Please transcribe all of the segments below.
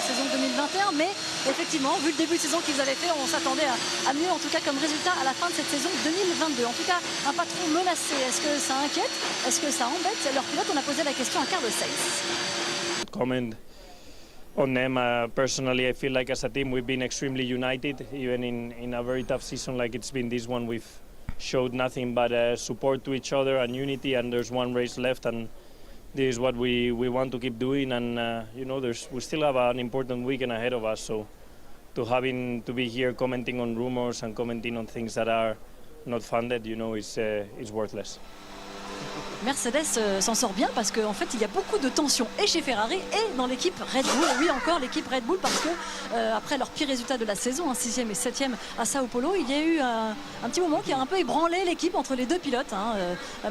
saison 2021. Mais effectivement, vu le début de saison qu'ils avaient fait, on s'attendait à mieux, en tout cas comme résultat à la fin de cette saison 2022. En tout cas, un patron menacé, est-ce que ça inquiète? Est-ce que ça embête leur pilote? On a posé la question à Carlos Sainz. Comment on them. Personally, I feel like as a team we've been extremely united, even in a very tough season like it's been this one. We've showed nothing but support to each other and unity, and there's one race left, and this is what we want to keep doing. And you know, we still have an important weekend ahead of us, so having to be here commenting on rumors and commenting on things that are not funded, you know, is worthless. Mercedes s'en sort bien parce qu'en fait il y a beaucoup de tensions et chez Ferrari et dans l'équipe Red Bull. Et oui, encore l'équipe Red Bull parce que après leur pire résultat de la saison, 6e et 7e à Sao Paulo, il y a eu un petit moment qui a un peu ébranlé l'équipe entre les deux pilotes,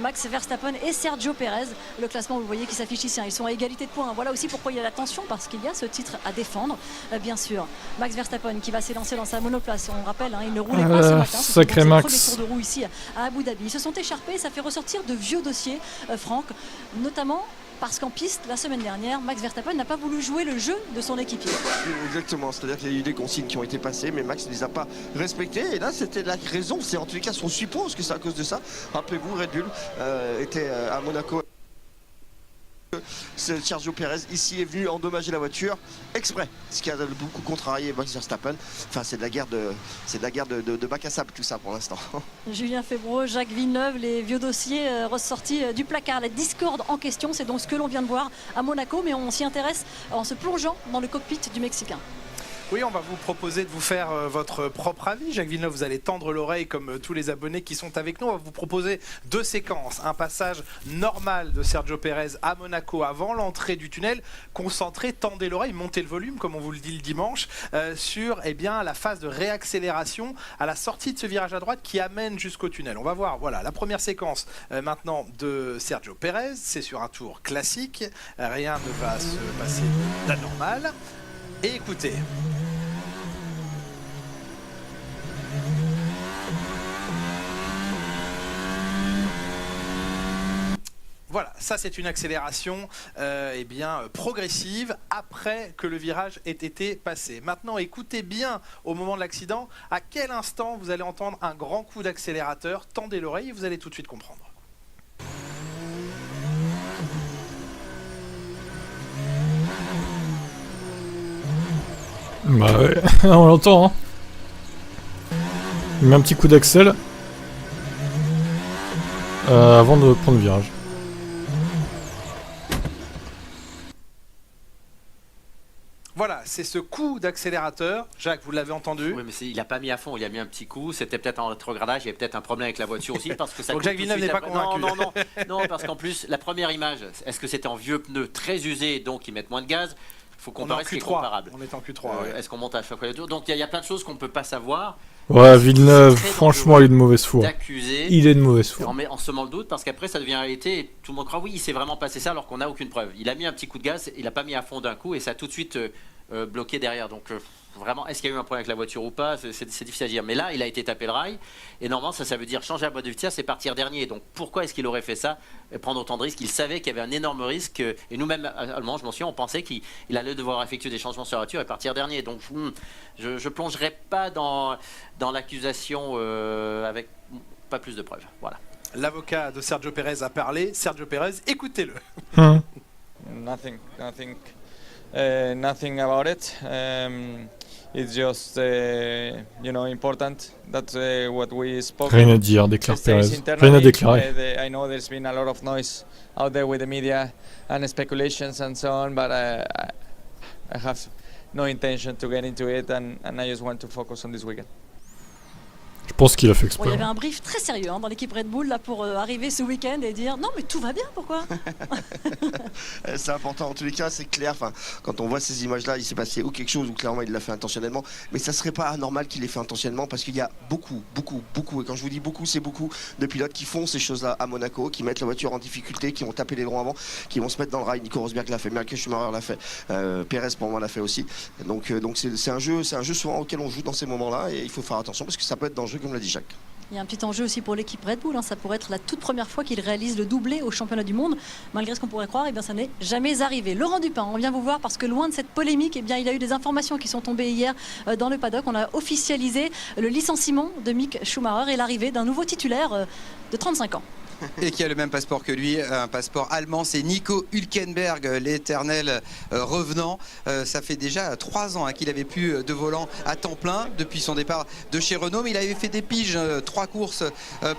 Max Verstappen et Sergio Perez. Le classement, vous voyez, qui s'affiche ici, ils sont à égalité de points. Voilà aussi pourquoi il y a la tension, parce qu'il y a ce titre à défendre, bien sûr. Max Verstappen qui va s'élancer dans sa monoplace, on rappelle, il ne roulait pas ce matin. Sacré Max. C'est le premier tour de roue ici à Abu Dhabi. Ils se sont écharpés, ça fait ressortir de vieux dossiers, Franck, notamment parce qu'en piste, la semaine dernière, Max Verstappen n'a pas voulu jouer le jeu de son équipier. Exactement, c'est-à-dire qu'il y a eu des consignes qui ont été passées, mais Max ne les a pas respectées. Et là, c'était la raison, c'est en tous les cas, on suppose que c'est à cause de ça. Rappelez-vous, Red Bull était à Monaco. Sergio Perez ici est venu endommager la voiture exprès, ce qui a beaucoup contrarié Max Verstappen. Enfin, c'est de la guerre de bac à sable tout ça pour l'instant. Julien Febvreau, Jacques Villeneuve, les vieux dossiers ressortis du placard. La discorde en question, c'est donc ce que l'on vient de voir à Monaco, mais on s'y intéresse en se plongeant dans le cockpit du Mexicain. Oui, on va vous proposer de vous faire votre propre avis. Jacques Villeneuve, vous allez tendre l'oreille comme tous les abonnés qui sont avec nous. On va vous proposer deux séquences. Un passage normal de Sergio Perez à Monaco avant l'entrée du tunnel. Concentré, tendez l'oreille, montez le volume, comme on vous le dit le dimanche, sur la phase de réaccélération à la sortie de ce virage à droite qui amène jusqu'au tunnel. On va voir, voilà, la première séquence maintenant de Sergio Perez. C'est sur un tour classique. Rien ne va se passer d'anormal. Et écoutez. Voilà, ça c'est une accélération progressive après que le virage ait été passé. Maintenant, écoutez bien au moment de l'accident à quel instant vous allez entendre un grand coup d'accélérateur. Tendez l'oreille et vous allez tout de suite comprendre. Bah ouais, on l'entend, hein. Il met un petit coup d'accel avant de prendre le virage. Voilà, c'est ce coup d'accélérateur. Jacques, vous l'avez entendu. Oui, mais il n'a pas mis à fond, il a mis un petit coup. C'était peut-être en rétrogradage, il y avait peut-être un problème avec la voiture aussi. Parce que ça donc Jacques Villeneuve n'est pas convaincu. Non, parce qu'en plus, la première image, est-ce que c'était en vieux pneus très usés, donc ils mettent moins de gaz? Il faut comparer ce qui est comparable. On est en Q3. Est-ce qu'on monte à chaque fois les tours? Donc il y a plein de choses qu'on ne peut pas savoir. Ouais, Villeneuve, franchement, il est de mauvaise foi. Il est de mauvaise foi. En semant le doute, parce qu'après, ça devient réalité et tout le monde croit, oui, il s'est vraiment passé ça alors qu'on n'a aucune preuve. Il a mis un petit coup de gaz, il n'a pas mis à fond d'un coup et ça a tout de suite bloqué derrière. Donc vraiment, est-ce qu'il y a eu un problème avec la voiture ou pas? C'est difficile à dire. Mais là, il a été tapé le rail. Et normalement, ça veut dire changer la boîte de vitesse et partir dernier. Donc pourquoi est-ce qu'il aurait fait ça et prendre autant de risques? Il savait qu'il y avait un énorme risque. Et nous-mêmes, allemands, je m'en souviens, on pensait qu'il allait devoir effectuer des changements sur la voiture et partir dernier. Donc je ne plongerai pas dans l'accusation avec pas plus de preuves. Voilà. L'avocat de Sergio Perez a parlé. Sergio Perez, écoutez-le. Nothing about it. It's just, important. That's what we spoke. Rien à dire, déclare Perez. Rien à déclarer. I know there's been a lot of noise out there with the media and speculations and so on, but I have no intention to get into it, and I just want to focus on this weekend. Je pense qu'il a fait exprès. Il y avait un brief très sérieux dans l'équipe Red Bull là, pour arriver ce week-end et dire non mais tout va bien, pourquoi? C'est important en tous les cas, c'est clair. Enfin, quand on voit ces images-là, il s'est passé ou quelque chose ou clairement il l'a fait intentionnellement. Mais ça serait pas anormal qu'il l'ait fait intentionnellement parce qu'il y a beaucoup, et quand je vous dis beaucoup, c'est beaucoup de pilotes qui font ces choses-là à Monaco, qui mettent la voiture en difficulté, qui vont taper les ailerons avant, qui vont se mettre dans le rail. Nico Rosberg l'a fait, Michael Schumacher l'a fait, Perez pour moi l'a fait aussi. Donc c'est un jeu souvent auquel on joue dans ces moments-là et il faut faire attention parce que ça peut être dangereux comme l'a dit Jacques. Il y a un petit enjeu aussi pour l'équipe Red Bull, ça pourrait être la toute première fois qu'il réalise le doublé au championnat du monde. Malgré ce qu'on pourrait croire, ça n'est jamais arrivé. Laurent Dupin, on vient vous voir parce que loin de cette polémique, il y a eu des informations qui sont tombées hier dans le paddock. On a officialisé le licenciement de Mick Schumacher et l'arrivée d'un nouveau titulaire de 35 ans. Et qui a le même passeport que lui, un passeport allemand, c'est Nico Hülkenberg, l'éternel revenant. Ça fait déjà 3 ans qu'il avait plus de volant à temps plein depuis son départ de chez Renault, mais il avait fait des piges, 3 courses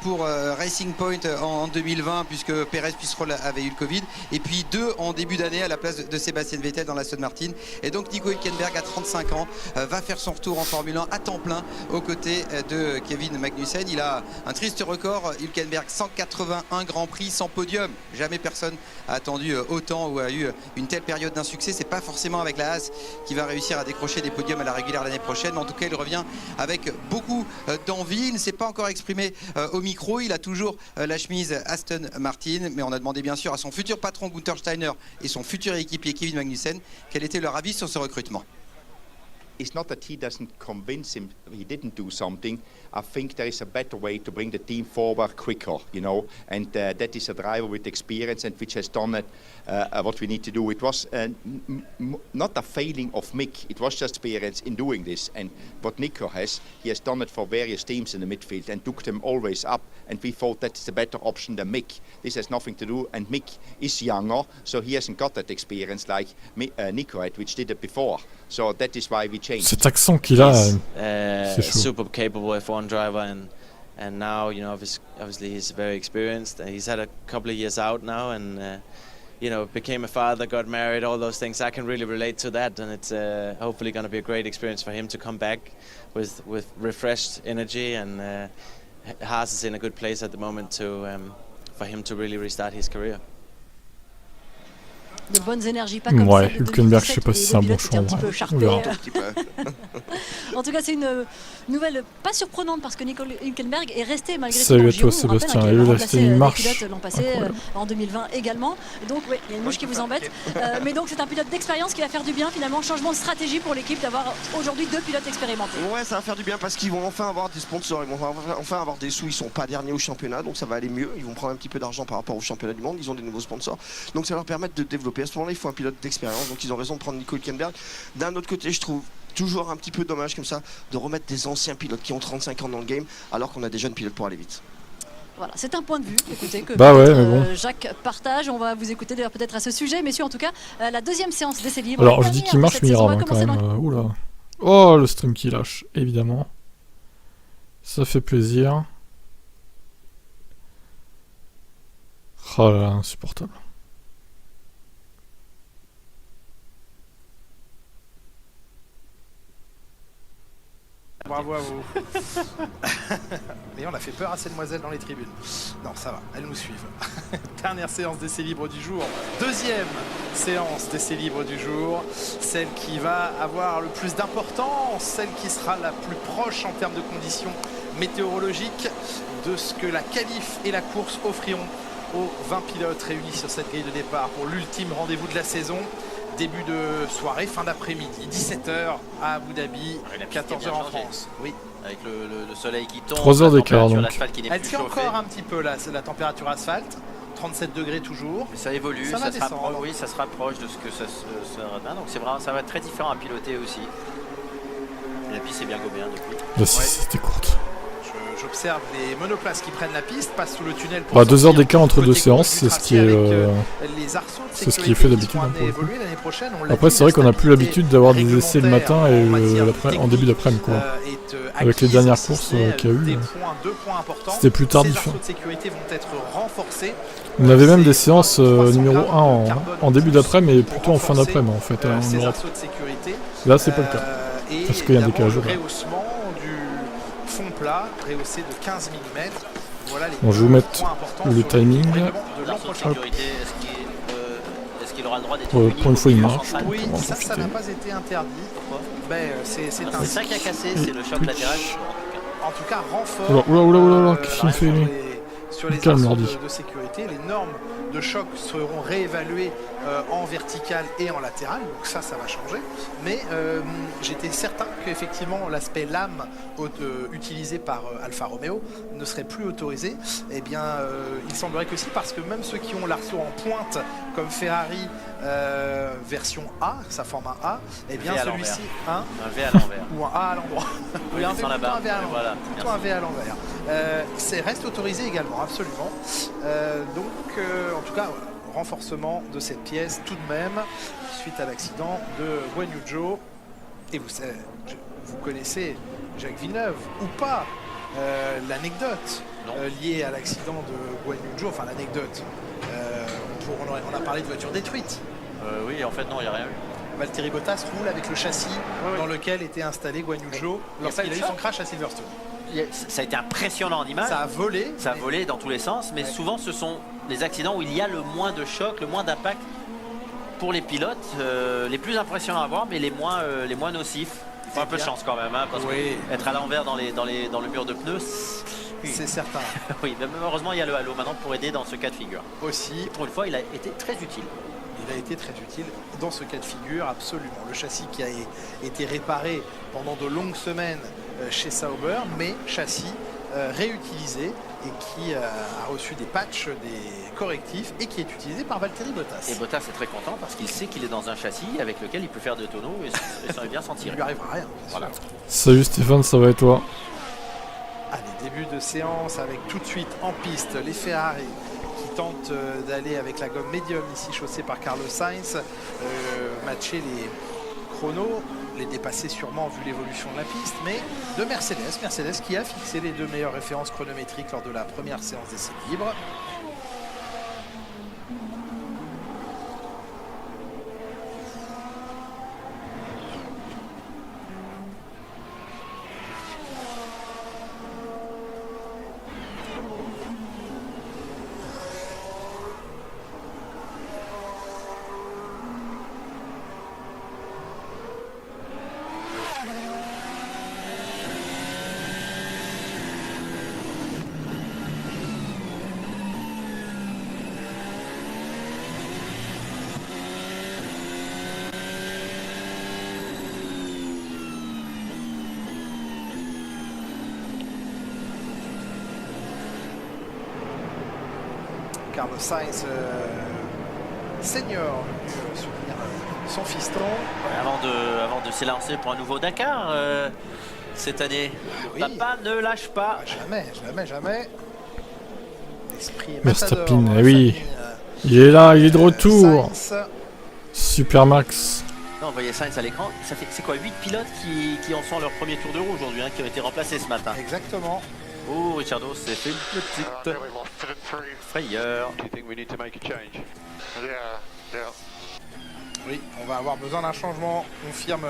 pour Racing Point en 2020 puisque Perez Pisserol avait eu le Covid, et puis 2 en début d'année à la place de Sébastien Vettel dans la Aston Martin. Et donc Nico Hülkenberg à 35 ans va faire son retour en Formule 1 à temps plein aux côtés de Kevin Magnussen. Il a un triste record, Hülkenberg, 181 Grand Prix sans podium. Jamais personne a attendu autant ou a eu une telle période d'insuccès. C'est pas forcément avec la Haas qui va réussir à décrocher des podiums à la régulière l'année prochaine, mais en tout cas il revient avec beaucoup d'envie. Il ne s'est pas encore exprimé au micro, il a toujours la chemise Aston Martin, mais on a demandé bien sûr à son futur patron Günther Steiner et son futur équipier Kevin Magnussen quel était leur avis sur ce recrutement. It's not that he doesn't convince him he didn't do something. I think there is a better way to bring the team forward quicker, you know, and that is a driver with experience and which has done it, what we need to do. It was not a failing of Mick, it was just experience in doing this. And what Nico has, he has done it for various teams in the midfield and took them always up. And we thought that's the better option than Mick. This has nothing to do, and Mick is younger, so he hasn't got that experience like Nico had, which did it before. So that is why we changed. Cet accent qu'il a, c'est chaud. Super capable F1 driver, and now obviously he's very experienced. He's had a couple of years out now, and became a father, got married, all those things. I can really relate to that, and it's hopefully going to be a great experience for him to come back with refreshed energy. And Haas is in a good place at the moment for him to really restart his career. De bonnes énergies, pas comme ouais, ça. Hülkenberg, je sais pas si c'est un bon choix. En tout cas, c'est une nouvelle pas surprenante parce que Nico Hülkenberg est resté malgré tout. Salut à toi, Sébastien. Il a resté une marche. L'an passé, en 2020 également. Donc, oui, il y a une mouche qui vous embête. Mais donc, c'est un pilote d'expérience qui va faire du bien finalement. Changement de stratégie pour l'équipe d'avoir aujourd'hui 2 pilotes expérimentés. Ouais, ça va faire du bien parce qu'ils vont enfin avoir des sponsors. Ils vont enfin avoir des sous. Ils sont pas derniers au championnat, donc ça va aller mieux. Ils vont prendre un petit peu d'argent par rapport au championnat du monde. Ils ont des nouveaux sponsors. Donc, ça va leur permettre de développer. À ce moment-là, il faut un pilote d'expérience, donc ils ont raison de prendre Nico Hülkenberg. D'un autre côté, je trouve toujours un petit peu dommage comme ça de remettre des anciens pilotes qui ont 35 ans dans le game alors qu'on a des jeunes pilotes pour aller vite. Voilà, c'est un point de vue, écoutez, que Jacques partage. On va vous écouter d'ailleurs peut-être à ce sujet, messieurs. En tout cas, la deuxième séance d'essai libre. Alors je dis qu'il marche, mais il rame quand même. Oula. Oh, le stream qui lâche, évidemment. Ça fait plaisir. Oh là là, insupportable. Bravo à vous. Mais on a fait peur à ces demoiselles dans les tribunes. Non, ça va, elles nous suivent. Dernière séance d'essai libre du jour. Deuxième séance d'essai libre du jour. Celle qui va avoir le plus d'importance, celle qui sera la plus proche en termes de conditions météorologiques de ce que la qualif et la course offriront aux 20 pilotes réunis sur cette grille de départ pour l'ultime rendez-vous de la saison. Début de soirée, fin d'après-midi, 17h à Abu Dhabi, 14h en France. Oui. Avec le soleil qui tombe, 3 heures d'écart donc. Elle tient encore un petit peu là, c'est la température asphalte, 37 degrés toujours. Mais ça évolue, ça se rapproche de ce que ça sera. Donc c'est vraiment, ça va être très différent à piloter aussi. Et la piste est bien gommée depuis. La c'était courte. J'observe les monoplaces qui prennent la piste, passent sous le tunnel pour 2 heures d'écart entre 2 séances, c'est ce qui est fait d'habitude. Après, c'est vrai qu'on n'a plus l'habitude d'avoir des essais le matin et en début d'après-midi, quoi. Avec les dernières courses qu'il y a eu, c'était plus tardif. On avait même des séances numéro 1 en début d'après-midi, mais plutôt en fin d'après-midi en fait, en Europe. Là, c'est pas le cas, parce qu'il y a un décalage. Fond plat, rehaussé de 15 mm. Voilà les bon, je vais vous mettre le timing. Est-ce qu'il aura le droit d'être pour une fois, il marche. Oui, ça n'a pas été interdit. Pourquoi c'est ça qui a cassé, c'est le choc latéral. En tout cas, renfort. Oula, qu'est-ce qu'il me fait lui? sur les arceaux de sécurité. Les normes de choc seront réévaluées en vertical et en latéral, donc ça va changer. Mais j'étais certain qu'effectivement l'aspect lame utilisé par Alfa Romeo ne serait plus autorisé. Eh bien, il semblerait que si, parce que même ceux qui ont l'arceau en pointe, comme Ferrari version A, sa forme A, eh bien celui-ci, un V à l'envers ou un A à l'endroit. Oui, un V à l'envers. Voilà, plutôt un V à l'envers. Reste autorisé également, absolument. Donc, en tout cas, renforcement de cette pièce tout de même suite à l'accident de Guan Yu Zhou. Et vous connaissez Jacques Villeneuve ou pas, l'anecdote liée à l'accident de Guan Yu Zhou, enfin l'anecdote. On a parlé de voiture détruite. Oui, en fait non, il n'y a rien eu. Valtteri Bottas roule avec le châssis dans lequel était installé Guan Yu Zhou lorsqu'il a eu son crash à Silverstone. Ça a été impressionnant en image. Ça a volé. Ça a volé dans tous les sens, mais souvent ce sont les accidents où il y a le moins de choc, le moins d'impact pour les pilotes, les plus impressionnants à voir, mais les moins nocifs. Il faut un peu de chance quand même, hein, parce que être à l'envers dans le mur de pneus, c'est certain. Oui, mais heureusement il y a le halo maintenant pour aider dans ce cas de figure. Aussi. Pour une fois, il a été très utile. Il a été très utile dans ce cas de figure, absolument. Le châssis qui a été réparé pendant de longues semaines chez Sauber, mais châssis réutilisé et qui a reçu des patchs, des correctifs et qui est utilisé par Valtteri Bottas. Et Bottas est très content parce qu'il sait qu'il est dans un châssis avec lequel il peut faire de tonneaux et ça va bien sentir. Il ne lui arrivera rien. Voilà. Salut Stéphane, ça va et toi? Allez, début de séance avec tout de suite en piste les Ferrari qui tentent d'aller avec la gomme médium ici chaussée par Carlos Sainz, matcher les chronos, les dépasser sûrement vu l'évolution de la piste, mais de Mercedes qui a fixé les 2 meilleures références chronométriques lors de la première séance d'essai libre. Carlos Sainz senior soutenir son fiston. Avant de s'élancer pour un nouveau Dakar cette année. Papa ne lâche pas. Jamais. L'esprit Verstappen, oui. Il est là, il est de retour. Super Max. Non, vous voyez Sainz à l'écran. C'est quoi 8 pilotes qui en sont à leur premier tour de roue aujourd'hui, hein, qui ont été remplacés ce matin. Exactement. Oh, Ricciardo s'est fait une petite frayeur. Oui, on va avoir besoin d'un changement, confirme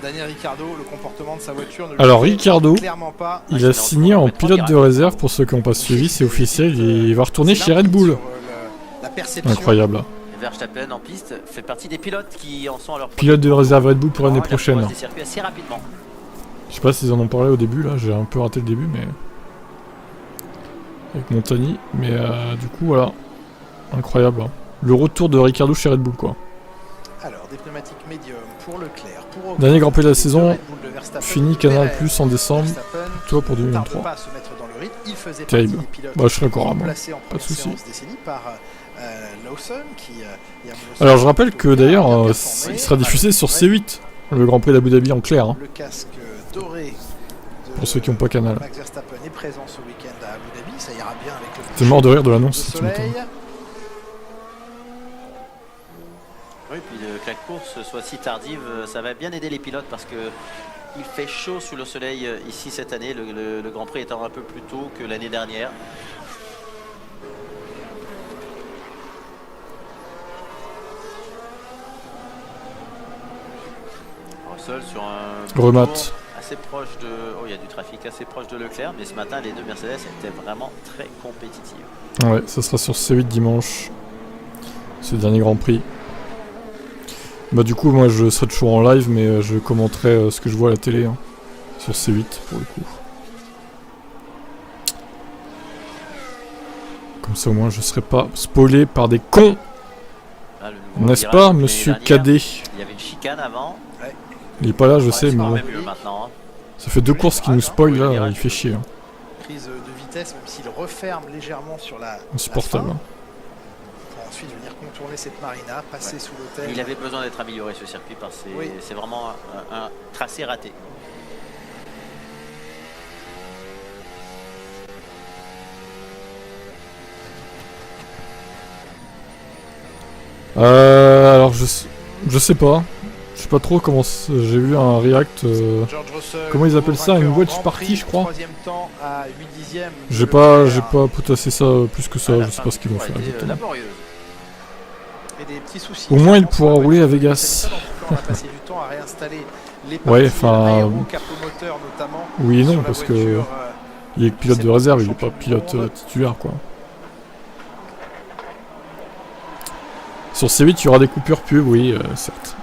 Daniel Ricciardo. Le comportement de sa voiture ne Alors Ricciardo, clairement pas. il a signé en pilote de réserve. Pour ceux qui n'ont pas suivi, c'est officiel, il va retourner chez Red Bull. Incroyable. Verstappen en piste fait partie des pilotes qui en sont à leur pilote de réserve Red Bull pour l'année prochaine. Des circuits assez rapidement. Je sais pas s'ils en ont parlé au début, là j'ai un peu raté le début, mais avec Montagny, mais du coup voilà, incroyable. Hein. Le retour de Ricciardo chez Red Bull quoi. Alors des pneumatiques médium pour Leclerc, pour dernier Grand Prix de la saison, fini Canal Plus en décembre, toi pour 2023. Terrible. Bah je serai encore à moi, pas de soucis. Alors je rappelle que d'ailleurs il sera diffusé sur C8, le Grand Prix d'Abu Dhabi en clair. Hein. Le casque doré pour ceux qui n'ont pas Canal. Max Verstappen est présent ce week-end à Abu Dhabi, ça ira bien avec le. T'es mort de rire de l'annonce. Oui, puis que la course soit si tardive, ça va bien aider les pilotes parce que il fait chaud sous le soleil ici cette année, le Grand Prix étant un peu plus tôt que l'année dernière. Russell sur un remat assez proche de. Oh, il y a du trafic assez proche de Leclerc, mais ce matin les deux Mercedes étaient vraiment très compétitives. Ouais, ça sera sur C8 dimanche, ce dernier Grand Prix. Bah du coup moi je serai toujours en live, mais je commenterai ce que je vois à la télé hein, sur C8 pour le coup. Comme ça au moins je serai pas spoilé par des cons. Ah, le nouveau N'est-ce virage pas, de l'année monsieur dernière. Cadet? Il y avait une chicane avant. Il est pas là, je sais, mais C'est bon. même mieux maintenant. Hein. Ça fait 2 courses qu'il nous spoil là, il fait chier. Hein. Prise de vitesse, même s'il referme légèrement sur la Insupportable. la fin, Hein. pour ensuite venir contourner cette marina, passer sous l'hôtel. Il avait besoin d'être amélioré ce circuit parce que Oui. c'est vraiment un tracé raté. Alors je sais pas. Je sais pas trop comment j'ai vu un react. George Russell, Comment ils appellent ça, une vainqueur en watch Grand party, Prix, je crois. troisième temps à 8/10. J'ai pas potassé ça plus que ça, je sais pas ce qu'ils vont faire exactement. Laborieuse. Et des petits soucis. Au moins il clairement, pourra sur la rouler voiture à de Vegas. Hamilton. En tout cas, on a passé du temps à réinstaller les Ouais, parties enfin, aéro-capomoteur notamment. Oui et sur non, la parce que voiture, il est pilote de réserve, il est pas pilote titulaire quoi. Sur C8 il y aura des coupures pub, oui, certes.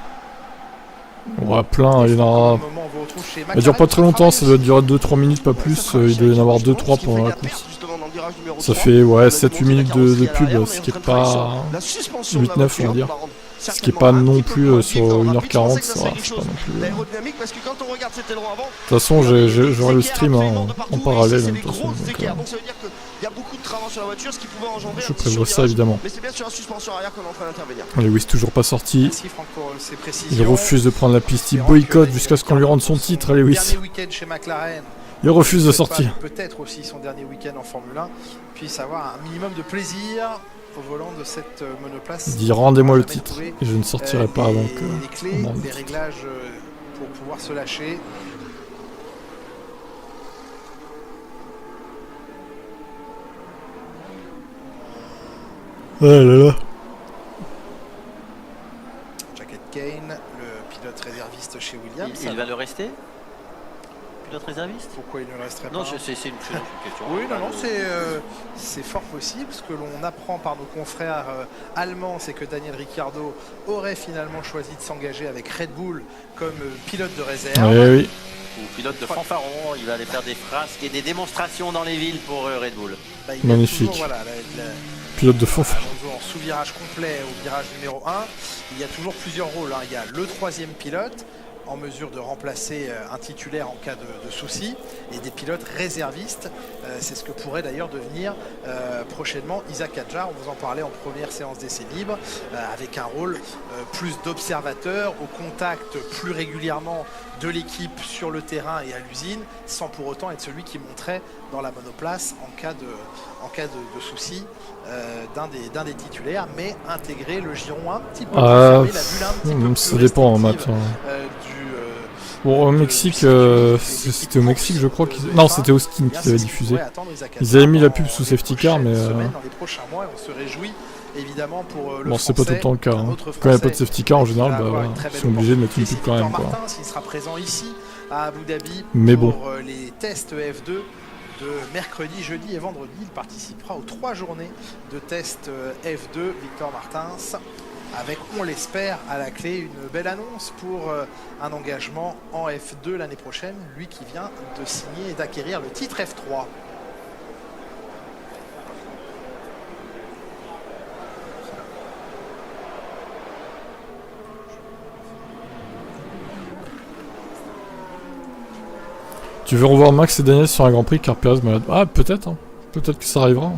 Il y aura plein, il y en aura... Ça dure pas très longtemps, ça doit durer 2-3 minutes, pas plus, il doit y en avoir 2-3 pendant la course. Ça fait ouais 7-8 minutes de pub, ce qui est pas 8-9 on va dire. Ce qui est pas non plus sur 1h40, ça va, c'est pas non plus... De toute façon j'aurai le stream hein, en parallèle de toute façon, donc il y a beaucoup de travaux sur la voiture, ce qui pouvait engendrer je prévois ça évidemment. Mais c'est bien sur la suspension arrière qu'on est en train d'intervenir. Lewis toujours pas sorti. Merci Franck pour ces précisions. Il refuse de prendre la piste, il boycotte jusqu'à ce qu'on lui rende son titre, Lewis. Dernier week-end chez McLaren. Il refuse de sortir. Peut-être aussi son dernier week-end en Formule 1 puisse avoir un minimum de plaisir au volant de cette monoplace. Il dit rendez-moi le titre et je ne sortirai pas avant que les clés, on rende le les titre. réglages pour pouvoir se lâcher. Oh là là. Jacket Kane, le pilote réserviste chez Williams. Il va le rester? Pilote réserviste? Pourquoi il ne resterait Non, pas c'est une question. Oui, non, c'est fort possible. Ce que l'on apprend par nos confrères allemands, c'est que Daniel Ricciardo aurait finalement choisi de s'engager avec Red Bull comme pilote de réserve. Oui. Ou pilote de fanfaron, il va aller faire des frasques et des démonstrations dans les villes pour Red Bull. Bah, il magnifique. Toujours, voilà, pilote de fanfare. En sous-virage complet au virage numéro 1, il y a toujours plusieurs rôles. Hein. Il y a le troisième pilote, en mesure de remplacer un titulaire en cas de souci, et des pilotes réservistes. C'est ce que pourrait d'ailleurs devenir prochainement Isaac Hadjar. On vous en parlait en première séance d'essai libre, avec un rôle plus d'observateur, au contact plus régulièrement de l'équipe sur le terrain et à l'usine, sans pour autant être celui qui monterait dans la monoplace en cas de souci d'un des titulaires, mais intégrer le giron un petit peu, la bulle un petit peu ça dépend en maths. Bon, au Mexique, c'était au Mexique, je crois qu'ils... Non, c'était Austin qu'ils avaient diffusé. Ils avaient mis la pub sous safety car, mais... Dans les prochains mois, on se réjouit évidemment pour le bon, c'est pas tout le temps le cas. Hein. Quand il n'y a pas de safety car, en général, ils sont obligés de mettre une pub quand même. Quoi. Martin, s'il sera présent ici à Abu Dhabi mais pour bon. les tests F2 de mercredi, jeudi et vendredi. Il participera aux 3 journées de tests F2, Victor Martins, avec, on l'espère, à la clé une belle annonce pour un engagement en F2 l'année prochaine, lui qui vient de signer et d'acquérir le titre F3. Tu veux revoir Max et Daniel sur un Grand Prix car Perez malade? Ah, peut-être, hein. Peut-être que ça arrivera.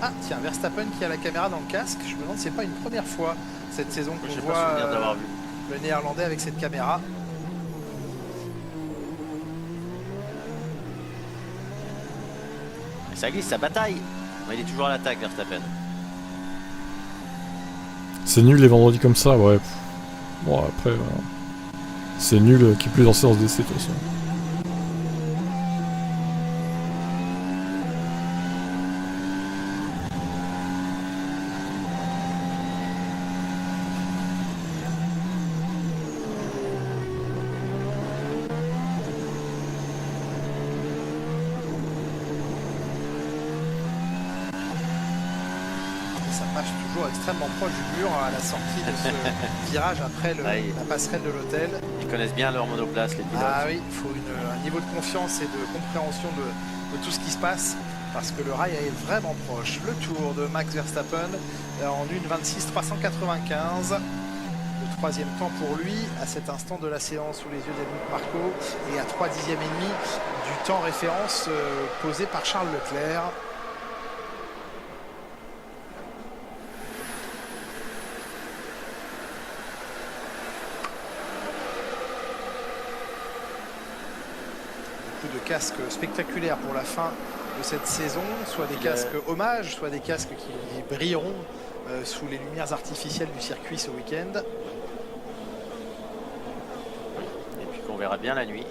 Ah, tiens, Verstappen qui a la caméra dans le casque. Je me demande si c'est pas une première fois cette saison qu'on voit le Néerlandais avec cette caméra. Ça glisse, ça bataille. Mais il est toujours à l'attaque, Verstappen. C'est nul les vendredis comme ça, ouais. Bon, après, c'est nul qu'il n'y ait plus en séance d'essai de toute façon. passe toujours extrêmement proche du mur à la sortie de ce virage après la passerelle de l'hôtel. Ils connaissent bien leur monoplace, les pilotes. Ah oui, il faut un niveau de confiance et de compréhension de tout ce qui se passe parce que le rail est vraiment proche. Le tour de Max Verstappen en 1:26.395. Le troisième temps pour lui à cet instant de la séance sous les yeux d'Helmut Marko et à 3 dixièmes et demi du temps référence posé par Charles Leclerc. Beaucoup de casques spectaculaires pour la fin de cette saison, soit des casques hommages, soit des casques qui brilleront sous les lumières artificielles du circuit ce week-end. Et puis qu'on verra bien la nuit,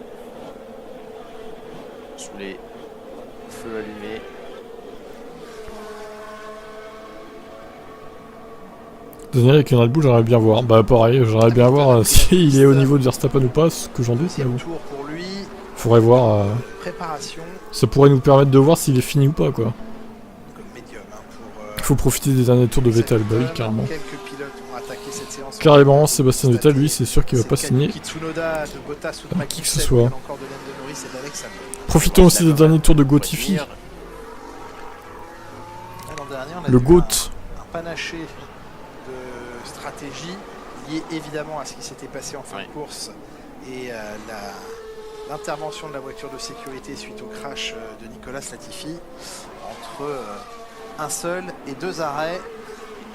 sous les feux allumés. Daniel avec une Red Bull, j'aimerais bien voir. Bah pareil, j'aimerais bien voir s'il est au niveau de Verstappen ou pas, ce que j'en doute. Mais bon. Tour pour lui. Faudrait voir. Préparation. Ça pourrait nous permettre de voir s'il est fini ou pas, quoi. Il faut profiter des derniers tours de Vettel, bah oui, carrément. Carrément, Sébastien Vettel, lui, c'est sûr qu'il va pas signer. Qui que ce soit. Profitons aussi des derniers tours de Gotifi. Le GOAT. Un panaché de stratégie lié évidemment à ce qui s'était passé en fin de course et l'intervention de la voiture de sécurité suite au crash de Nicolas Latifi entre un seul et 2 arrêts.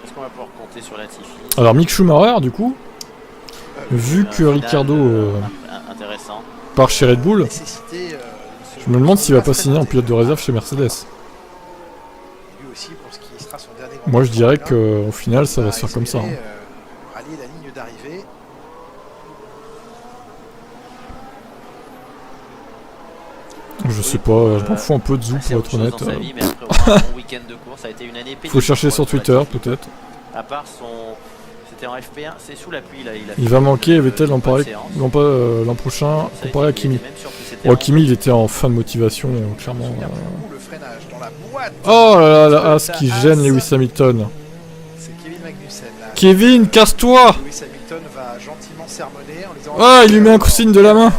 Est-ce qu'on va pouvoir compter sur Latifi? Alors Mick Schumacher, du coup, vu que Ricciardo intéressant. part chez Red Bull, je me demande s'il va pas signer en pilote de réserve chez Mercedes. Moi je dirais qu'au final ça va se faire comme ça. Rallier la ligne d'arrivée. Je sais pas, je m'en fous un peu de Zou pour être honnête. Faut chercher sur Twitter peut-être. À part c'était en FP1, c'est sous la pluie là. Il va manquer Vettel l'an prochain comparé à Kimi. Oh Kimi il était en fin de motivation clairement. Oh là là, la Haas qui gêne Lewis Hamilton. C'est Kevin Magnussen. Kevin, casse-toi! Lewis Hamilton va gentiment sermonner en disant. Ah, il lui met un signe de la main.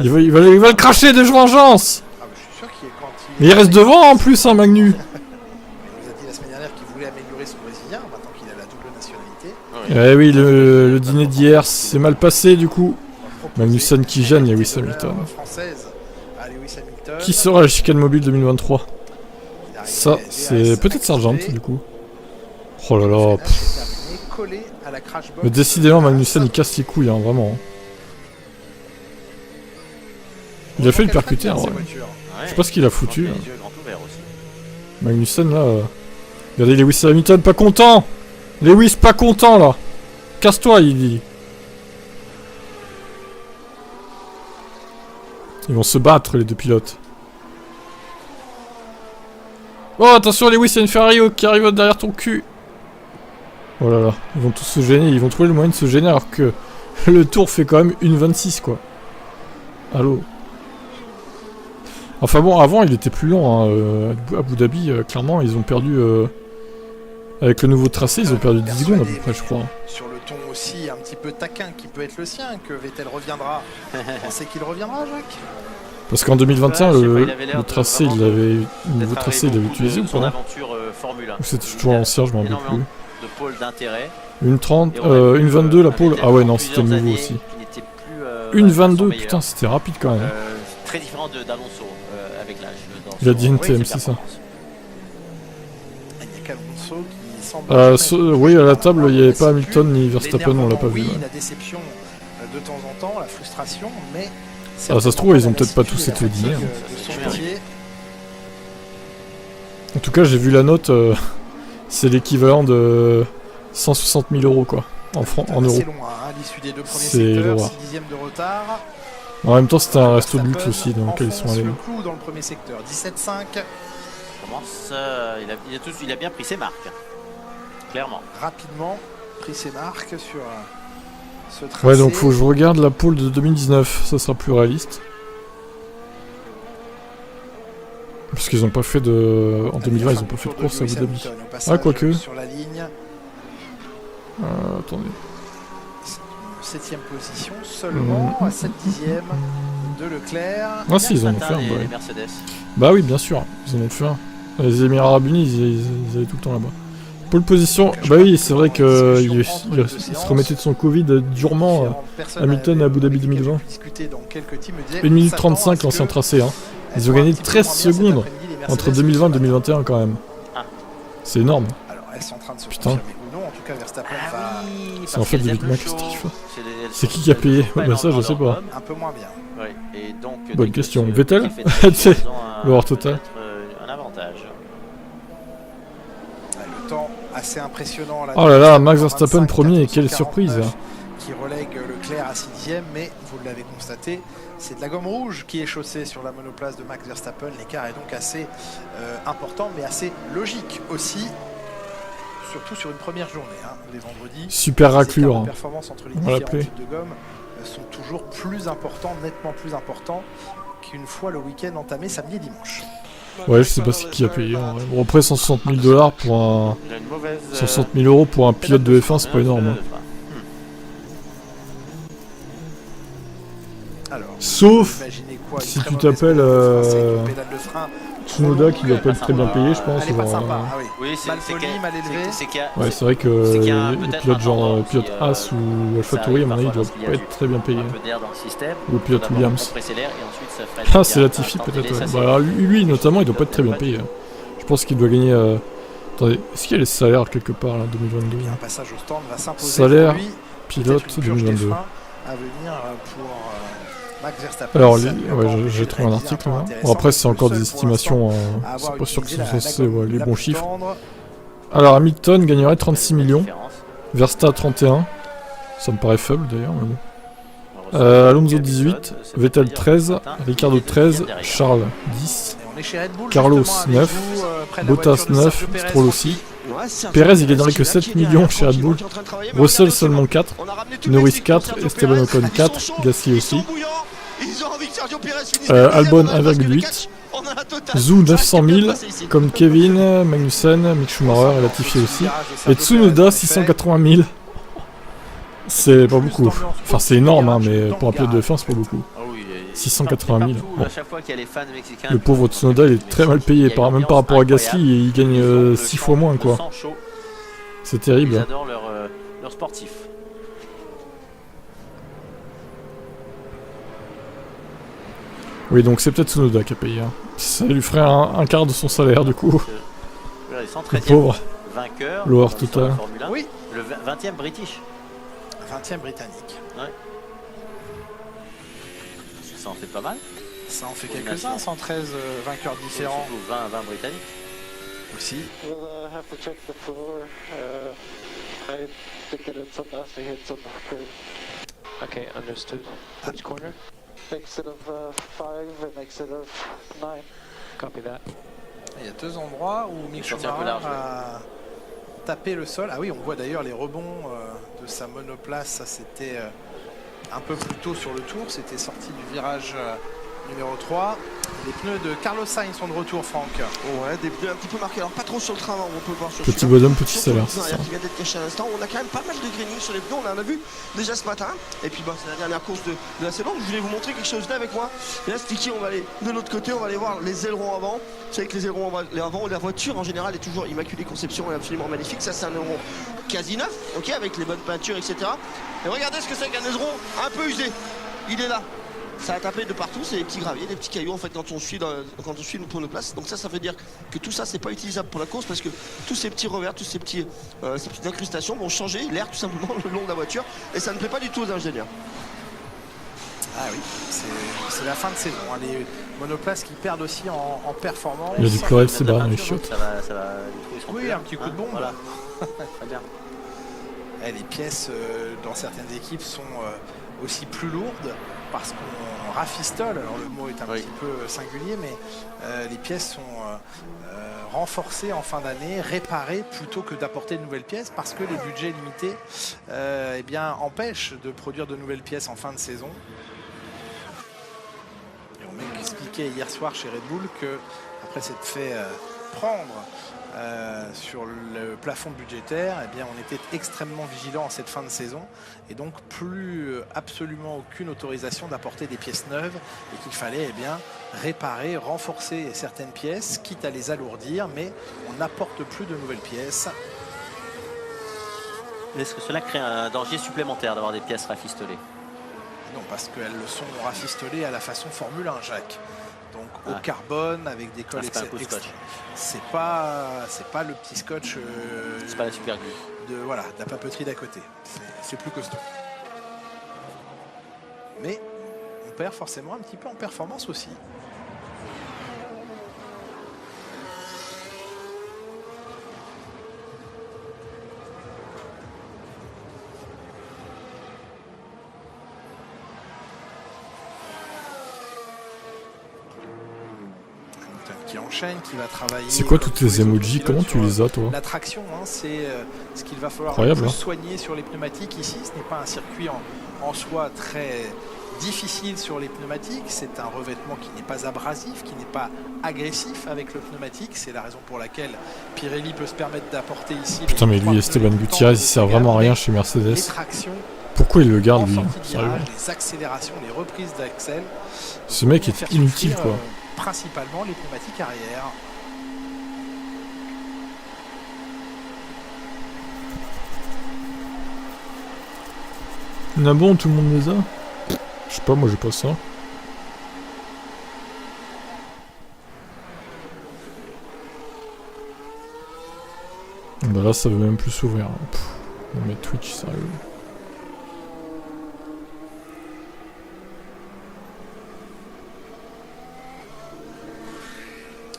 Il va le cracher de vengeance. Ah, je suis sûr qu'il est quand il reste devant en plus, hein, Magnu. Il nous a dit la semaine dernière qu'il voulait améliorer son brésilien, maintenant qu'il a la double nationalité. Eh oui, le dîner d'hier s'est mal passé du coup. Magnussen qui gêne Lewis Hamilton. Qui sera la chicane mobile 2023? Ça, c'est peut-être Sargent du coup. Oh là là. Mais décidément, Magnussen il casse les couilles, hein, vraiment. Il a fait le percuter, hein, ouais. Je sais pas ce qu'il a foutu. Magnussen là. Regardez Lewis Hamilton, pas content! Lewis, pas content là! Casse-toi, il dit. Ils vont se battre les deux pilotes. Oh attention Lewis, il y a une Ferrari qui arrive derrière ton cul. Oh là là, ils vont tous se gêner, ils vont trouver le moyen de se gêner alors que le tour fait quand même 1:26 quoi. Allô. Enfin bon, avant il était plus long, hein. Abu Dhabi, clairement ils ont perdu... avec le nouveau tracé, ils ont perdu 10 secondes à peu près je crois. Sur le ton aussi un petit peu taquin qui peut être le sien, que Vettel reviendra. Vous pensez qu'il reviendra Jacques? Parce qu'en 2021, le tracé, il avait le nouveau tracé, il avait utilisé ou pas? Ou c'était toujours ancien, je m'en rappelle plus. De pôle d'intérêt. Une 30, une 22 la pôle. Ah ouais non, c'était le nouveau aussi. Une 22, putain, c'était rapide quand même. Très différent d'Alonso avec l'âge. Il a dit NTM, c'est ça. Il n'y a qu'Alonso qui semble. Oui, à la table, il n'y avait pas Hamilton ni Verstappen, on l'a pas vu. Oui, la déception de temps en temps, la frustration, mais. Ah, ça se trouve, ils ont peut-être pas tous été au dîner. En tout cas, j'ai vu la note, c'est l'équivalent de 160 000 euros quoi, en euros. C'est l'horreur. En même temps, c'était un resto de luxe aussi dans lequel ils sont allés. Le clou dans le premier secteur, 17,5. Il a bien pris ses marques, clairement. Rapidement pris ses marques sur ce tracé. Ouais, donc faut que je regarde la pole de 2019, ça sera plus réaliste. Parce qu'ils n'ont pas fait de... En 2020, ils n'ont pas fait de course à Abu Dhabi. Ah, quoique. Sur la ligne. Attendez. 7ème position, seulement à 7 dixièmes de Leclerc. Ah si, ils en ont fait un. Les Mercedes. Bah oui, bien sûr, ils en ont fait un. Les Émirats Arabes Unis, ils allaient tout le temps là-bas. Pole position, bah oui, c'est vrai qu'il se remettait de son Covid durement. Hamilton à Abu Dhabi 2020. 1 minute 35 l'ancien tracé. Hein. Ils ont gagné 13 secondes entre 2020 et 2021 quand même. C'est énorme. Alors, elles sont en train de se putain. Confirmer ou non. En tout cas, Verstappen va... C'est en fait des Big Mac, c'est qui a payé? Bah ça, je sais pas. Un peu moins bien. Ouais, et donc, bonne question. Vettel? C'est l'horreur total. Un avantage. Le temps assez impressionnant. Oh là là, Max Verstappen premier, quelle surprise. Qui relègue Leclerc à 6ème, mais vous l'avez constaté, c'est de la gomme rouge qui est chaussée sur la monoplace de Max Verstappen. L'écart est donc assez important, mais assez logique aussi, surtout sur une première journée. Hein, les vendredis, super raclure. Les performances entre les différents types de gomme sont toujours plus importants, nettement plus importants qu'une fois le week-end entamé samedi et dimanche. Ouais, je sais pas c'est qui a payé. En vrai. Bon, après 160 000 $ pour un 160 000 € pour un pilote de F1, c'est pas énorme. Hein. Alors, sauf si tu t'appelles Tsunoda qui doit pas être très bien payé, je pense. Oui, ouais, c'est vrai que les pilotes genre pilote As ou AlphaTauri, à mon avis, ils doivent pas être très bien payés. Ou le pilote Williams. Ah, c'est Latifi peut-être. Ouais. Bah, alors, lui, notamment, il doit pas être très bien payé. Je pense qu'il doit gagner. Attendez, est-ce qu'il y a les salaires quelque part là, 2022 un passage au stand va s'imposer. Salaire pilote 2022. À venir pour Max Verstappen. Alors, ouais, j'ai trouvé un article. Là. Bon, après, c'est encore des estimations. C'est pas sûr que ce soit les bons chiffres. Alors, Hamilton gagnerait 36 millions. Verstappen 31. Ça me paraît faible d'ailleurs. Alonso 18. Vettel 13. Ricciardo 13. Charles 10. Carlos 9. Bottas 9. Stroll aussi. Perez il gagnerait que 7 millions chez Red Bull. Russell seulement 4. Norris 4. Esteban Ocon 4. Gasly aussi. Albon 1,8. Zhou 900 000. Comme Kevin, Magnussen, Mick Schumacher et Latifi aussi. Et Tsunoda 680 000. C'est pas beaucoup. Enfin c'est énorme hein, mais pour un pilote de F1 c'est pas beaucoup. 680 000. Bon. Le pauvre Tsunoda il est très mal payé, même par rapport à Gasly, il gagne 6 fois moins quoi. C'est terrible. Ils adorent leur sportif. Oui donc c'est peut-être Tsunoda qui a payé. Hein. Ça lui ferait un quart de son salaire du coup. Le pauvre. L'horreur totale. Oui. Le 20e British. 20e britannique. Ouais. Ça en fait pas mal. Ça en fait quelques-uns, 113 vainqueurs différents. Surtout 20 britanniques. Aussi. Okay, understood. Which corner? Exit of 5 and exit of 9. Copy that. Il y a deux endroits où Mick Schumacher a tapé le sol. Ah oui, on voit d'ailleurs les rebonds de sa monoplace. Ça c'était un peu plus tôt sur le tour. C'était sorti du virage numéro 3. Les pneus de Carlos Sainz sont de retour, Franck. Ouais, des pneus un petit peu marqués. Alors pas trop sur le train, on peut le voir sur petit bonhomme, petit salaire. Qui vient d'être caché à l'instant. On a quand même pas mal de graining sur les pneus. On en a vu déjà ce matin. Et puis c'est la dernière course de la saison. Je voulais vous montrer quelque chose là avec moi. Et là, Sticky, on va aller de l'autre côté. On va aller voir les ailerons avant. Vous savez que les ailerons avant, la voiture en général est toujours immaculée conception et absolument magnifique. Ça, c'est un aileron quasi neuf, ok, avec les bonnes peintures, etc. Et regardez ce que c'est qu'un aileron un peu usé. Il est là. Ça a tapé de partout, c'est des petits graviers, des petits cailloux en fait quand on suit une monoplace. Donc ça veut dire que tout ça c'est pas utilisable pour la course parce que tous ces petits revers, toutes ces petites incrustations vont changer l'air tout simplement le long de la voiture et ça ne plaît pas du tout aux ingénieurs. Ah oui, c'est la fin de saison. Hein. Les monoplaces qui perdent aussi en performance. Il y a du chlorel, c'est barre dans les chiottes. Oui, un petit coup de bombe. Voilà. Très bien. Et les pièces dans certaines équipes sont aussi plus lourdes parce qu'on rafistole. Alors le mot est un petit peu singulier, mais les pièces sont renforcées en fin d'année, réparées plutôt que d'apporter de nouvelles pièces parce que les budgets limités eh bien, empêchent de produire de nouvelles pièces en fin de saison. Et on m'a expliqué hier soir chez Red Bull que après s'être fait prendre sur le plafond budgétaire, eh bien, on était extrêmement vigilant en cette fin de saison et donc plus absolument aucune autorisation d'apporter des pièces neuves et qu'il fallait bien réparer, renforcer certaines pièces, quitte à les alourdir, mais on n'apporte plus de nouvelles pièces. Est-ce que cela crée un danger supplémentaire d'avoir des pièces rafistolées? Non, parce qu'elles le sont rafistolées à la façon Formule 1, Jacques. Donc au carbone avec des cols c'est pas le petit scotch c'est pas la super glue de la papeterie d'à côté, c'est plus costaud, mais on perd forcément un petit peu en performance aussi. Qui enchaîne, qui va travailler. C'est quoi toutes tes emojis? Comment tu les as, toi? La traction, c'est ce qu'il va falloir soigner sur les pneumatiques ici. Ce n'est pas un circuit en soi très difficile sur les pneumatiques. C'est un revêtement qui n'est pas abrasif, qui n'est pas agressif avec le pneumatique. C'est la raison pour laquelle Pirelli peut se permettre d'apporter ici. Putain, mais lui, Esteban Gutiérrez, il sert vraiment à rien chez Mercedes. Pourquoi il le garde, lui? Les accélérations, les reprises d'axel. Ce mec est inutile, quoi. Principalement les pneumatiques arrière. Ah bon, tout le monde les a? Je sais pas, moi j'ai pas ça. Bah là ça veut même plus s'ouvrir. Non mais Twitch, sérieux.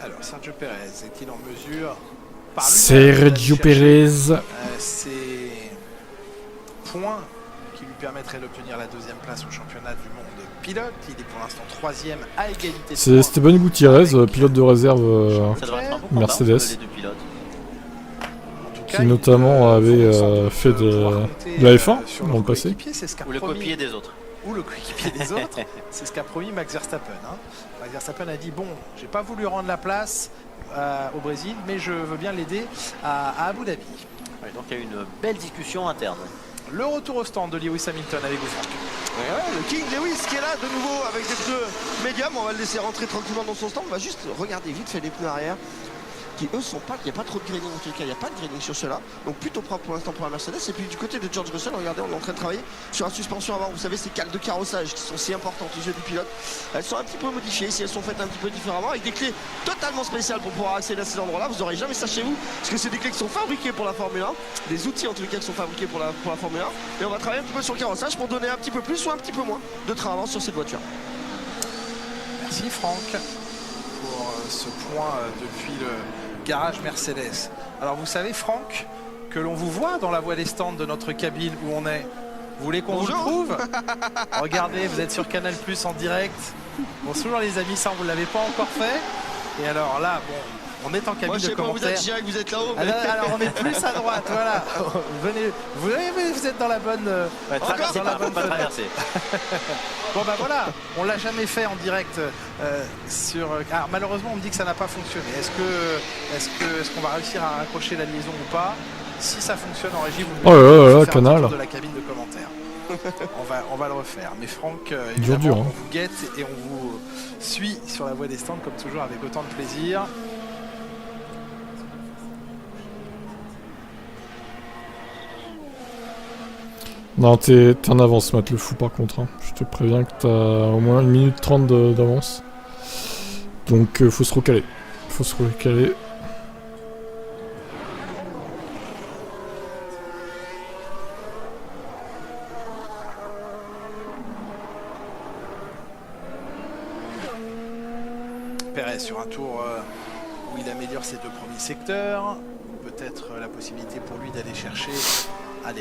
Alors Sergio Pérez est-il en mesure Sergio Pérez ces points qui lui permettraient d'obtenir la deuxième place au championnat du monde pilote. Il est pour l'instant 3e à égalité. C'est Esteban Gutiérrez, pilote de réserve Mercedes, qui notamment avait fait de la F1 dans le passé. Ou le copier des autres. Ou le coéquipier des autres, c'est ce qu'a promis Max Verstappen. Max Verstappen a dit bon, j'ai pas voulu rendre la place au Brésil, mais je veux bien l'aider à Abu Dhabi. Ouais, donc il y a eu une belle discussion interne. Le retour au stand de Lewis Hamilton avec vous, Franck. Ouais, le King Lewis qui est là de nouveau avec des pneus médiums. On va le laisser rentrer tranquillement dans son stand. On va juste regarder vite fait les pneus arrière. Qui eux sont pas, il n'y a pas trop de graining en tout cas, il n'y a pas de graining sur cela, donc plutôt propre pour l'instant pour la Mercedes. Et puis du côté de George Russell, regardez, on est en train de travailler sur la suspension avant, vous savez ces cales de carrossage qui sont si importantes aux yeux du pilote, elles sont un petit peu modifiées, si elles sont faites un petit peu différemment, avec des clés totalement spéciales pour pouvoir accéder à ces endroits là, vous n'aurez jamais ça chez vous, parce que c'est des clés qui sont fabriquées pour la Formule 1, des outils en tous les cas qui sont fabriqués pour la Formule 1, et on va travailler un petit peu sur le carrossage pour donner un petit peu plus ou un petit peu moins de train avant sur cette voiture. Merci Franck pour ce point depuis le garage Mercedes. Alors vous savez Franck que l'on vous voit dans la voie des stands de notre cabine où on est. Vous voulez qu'on vous le prouve? Regardez, vous êtes sur Canal Plus en direct. Bonjour les amis, ça vous ne l'avez pas encore fait. Et alors là, bon, on est en cabine de commentaires. Vous êtes là-haut. Mais... Alors on est plus à droite, voilà. Venez, vous êtes dans la bonne. Traverser. Bon bah voilà, on l'a jamais fait en direct sur. Alors malheureusement on me dit que ça n'a pas fonctionné. Est-ce qu'on va réussir à raccrocher la liaison ou pas? Si ça fonctionne en régie, vous faire canal de la cabine de commentaires. on va le refaire. Mais Franck, évidemment, on vous guette et on vous suit sur la voie des stands comme toujours avec autant de plaisir. Non, t'es en avance, Matt, le fou par contre. Hein. Je te préviens que t'as au moins 1 minute 30 d'avance. Donc faut se recaler. Pérez sur un tour où il améliore ses 2 premiers secteurs. Peut-être la possibilité pour lui d'aller chercher la